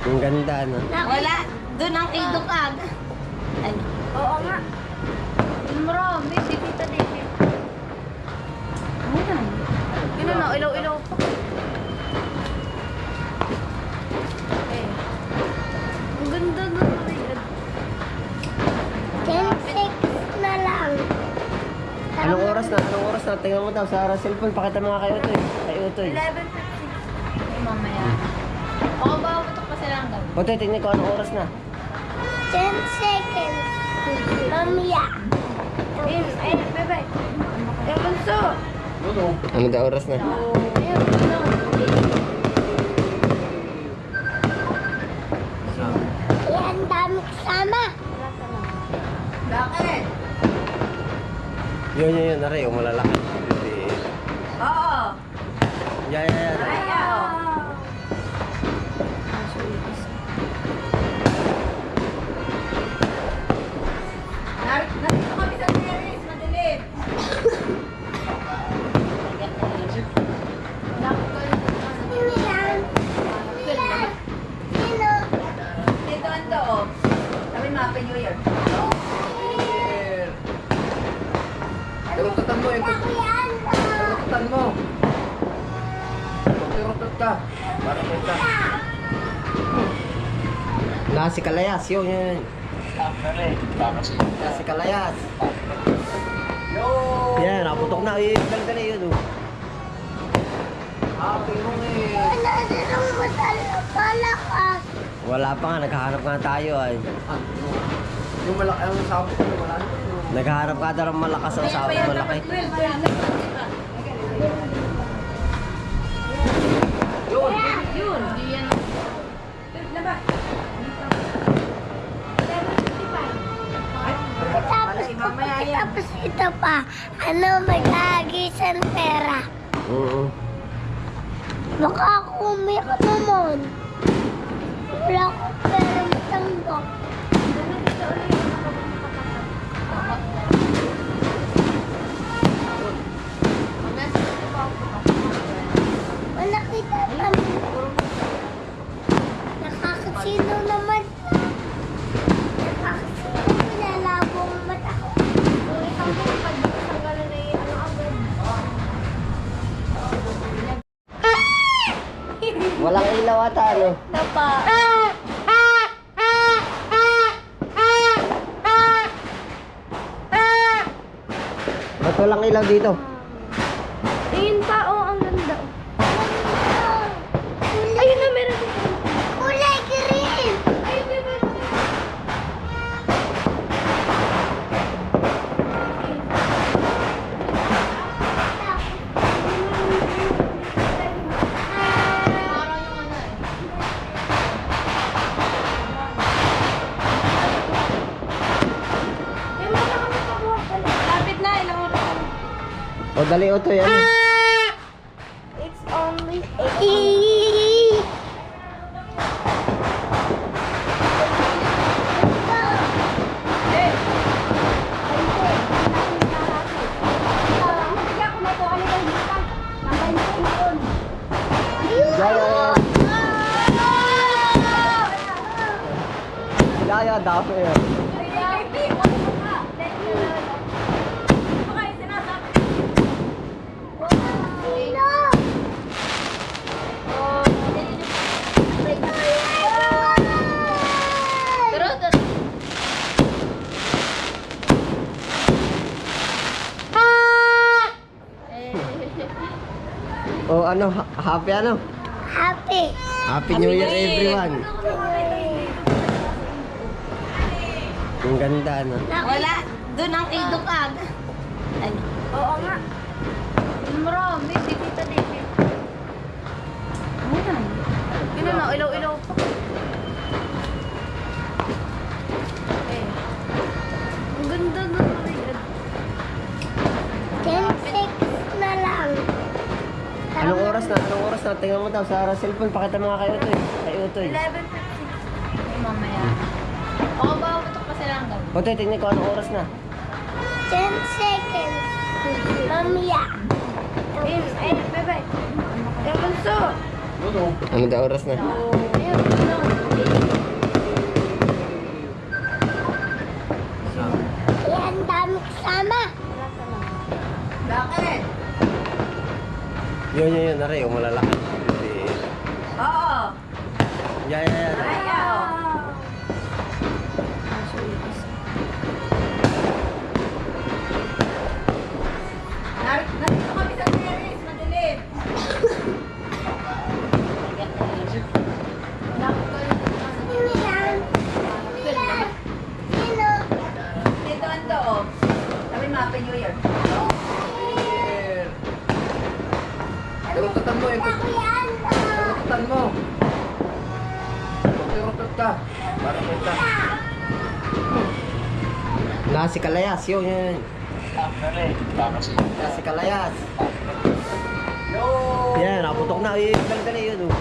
Speaker 1: Ang ganda, no?
Speaker 2: wala. Doon ang kay Dukag. Ano?
Speaker 3: Oo nga.
Speaker 2: Marami, si Tita David. Ayan. Yun na, ilaw-ilaw pa. Okay. Ang ganda na.
Speaker 3: 10-6 na lang.
Speaker 1: Anong oras na? Anong oras na? Tingnan mo daw sa cellphone. Pakita mo nga kay Utoy. Kay Utoy.
Speaker 2: 11:56. Ay, mamaya. Oo, ba putok pa sila hanggang?
Speaker 1: Utoy, tingnan ko anong oras na.
Speaker 3: 10 seconds. Mamaya.
Speaker 2: Ayun, ayun, bye-bye. Eh, bunso.
Speaker 1: Ano daw oras na?
Speaker 2: Ayun, ano?
Speaker 3: Yan, dami kasama.
Speaker 2: Bakit?
Speaker 1: Yun. Nari, yung malalaki.
Speaker 2: Oo.
Speaker 1: Yan.
Speaker 2: Ayaw. Nandito kami sa terrace, madilim.
Speaker 3: Yan. Yan. Sino?
Speaker 2: Dito ando, oh. Sabi mo, Happy New Year.
Speaker 4: Tirututan mo eh.
Speaker 3: Ako yan.
Speaker 4: Tirututan mo. Tirutot ka. Para kita.
Speaker 1: Si Kalayas, yun. Si Kalayas. Yan, naputok na. Dali, yun. Oh.
Speaker 4: Happy mo eh.
Speaker 3: Wala na nang malakas.
Speaker 1: Wala pa nga, naghahanap nga tayo. Ay.
Speaker 4: Yung malaki ang sabot ko, wala na.
Speaker 1: Naghahanap ka daw ng malakas ang sabot malaki.
Speaker 2: Yun, di yan.
Speaker 3: Tapos ito pa. Ano, mag-aagisan pera.
Speaker 1: Oo.
Speaker 3: Baka ako umiyak naman. Wala akong pera matanggap. Wala kita naman. Nakakasino naman. Nakakasino. Pinalabo ang mata ko. Ulit ako pag tanggalan na yung agad.
Speaker 1: Walang ilaw ata, ano?
Speaker 3: Napa.
Speaker 1: Ba't walang ilaw dito?
Speaker 3: Ayun pa, oh, ang ganda. Ayun na, meron dito. Kulay green! Ayun na, meron dito.
Speaker 2: Parang yung ano eh.
Speaker 3: Ayun na kami pabuhat pala.
Speaker 2: Lapit na, ilang oras.
Speaker 1: O dali o to yan.
Speaker 3: It's only 8.
Speaker 1: Yaya, dami yan.
Speaker 2: Pero,
Speaker 1: O ano, happy ano?
Speaker 3: Happy.
Speaker 1: Happy New Year everyone. Ang ganda ano.
Speaker 2: wala. Doon ang idukag. Ano?
Speaker 3: Oo nga.
Speaker 2: Marami, dito dito. Ayan. Yun na, ilaw-ilaw pa. Okay.
Speaker 3: Ang ganda na rin. 10-6 na lang.
Speaker 1: Anong oras na? Anong oras na? Tingnan mo daw sa cellphone. Pakita mo nga kayo ito eh. Kayo ito eh.
Speaker 2: 11:56. Ay, mamaya. Baka ba putok pa sila hanggang?
Speaker 1: Ote, tingnan ko anong oras na.
Speaker 3: 10 seconds. Mamaya.
Speaker 2: Ayun, ayun, bebe. Ayun, bunso.
Speaker 1: Ano daw oras na?
Speaker 2: Ayun, bunso.
Speaker 3: Yan, dami kasama.
Speaker 2: Bakit?
Speaker 1: Yun. Aray, yung malalaki.
Speaker 2: Oo.
Speaker 1: Yan.
Speaker 2: Ayaw. Nandito kami sa terrace, madilim.
Speaker 3: Sino yan? Sino?
Speaker 2: Dito ang loob. Sabi mo, Happy New Year.
Speaker 4: Tirututan mo eh.
Speaker 3: Ako yan.
Speaker 4: Tirututan mo. Tirutut ka. Para kita.
Speaker 1: Si Kalayas, yun. Si Kalayas. Yan, naputok na. Dali yun. Oh.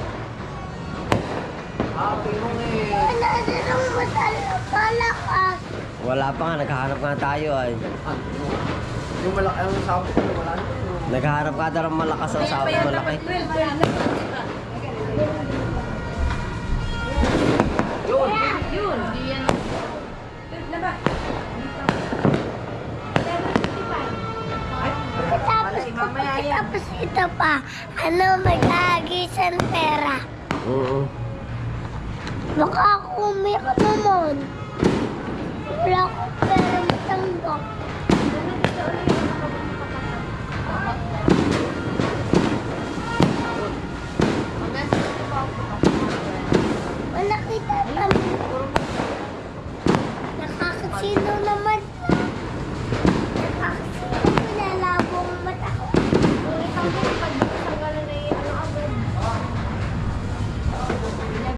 Speaker 4: Happy New Year.
Speaker 3: Wala na nang malakas.
Speaker 1: Wala pa nga, naghahanap nga tayo ay.
Speaker 4: Yung malaki ang sabot ko, wala na.
Speaker 1: Naghahanap ka daw ng malakas ang sabot malaki.
Speaker 4: Yun.
Speaker 2: Yun. Di yan.
Speaker 3: Tapos ito pa. Ano, mag-aagisan pera.
Speaker 1: Oo.
Speaker 3: Baka ako umiyak naman. Wala akong pera matanggap. Wala kita naman. Nakakasino naman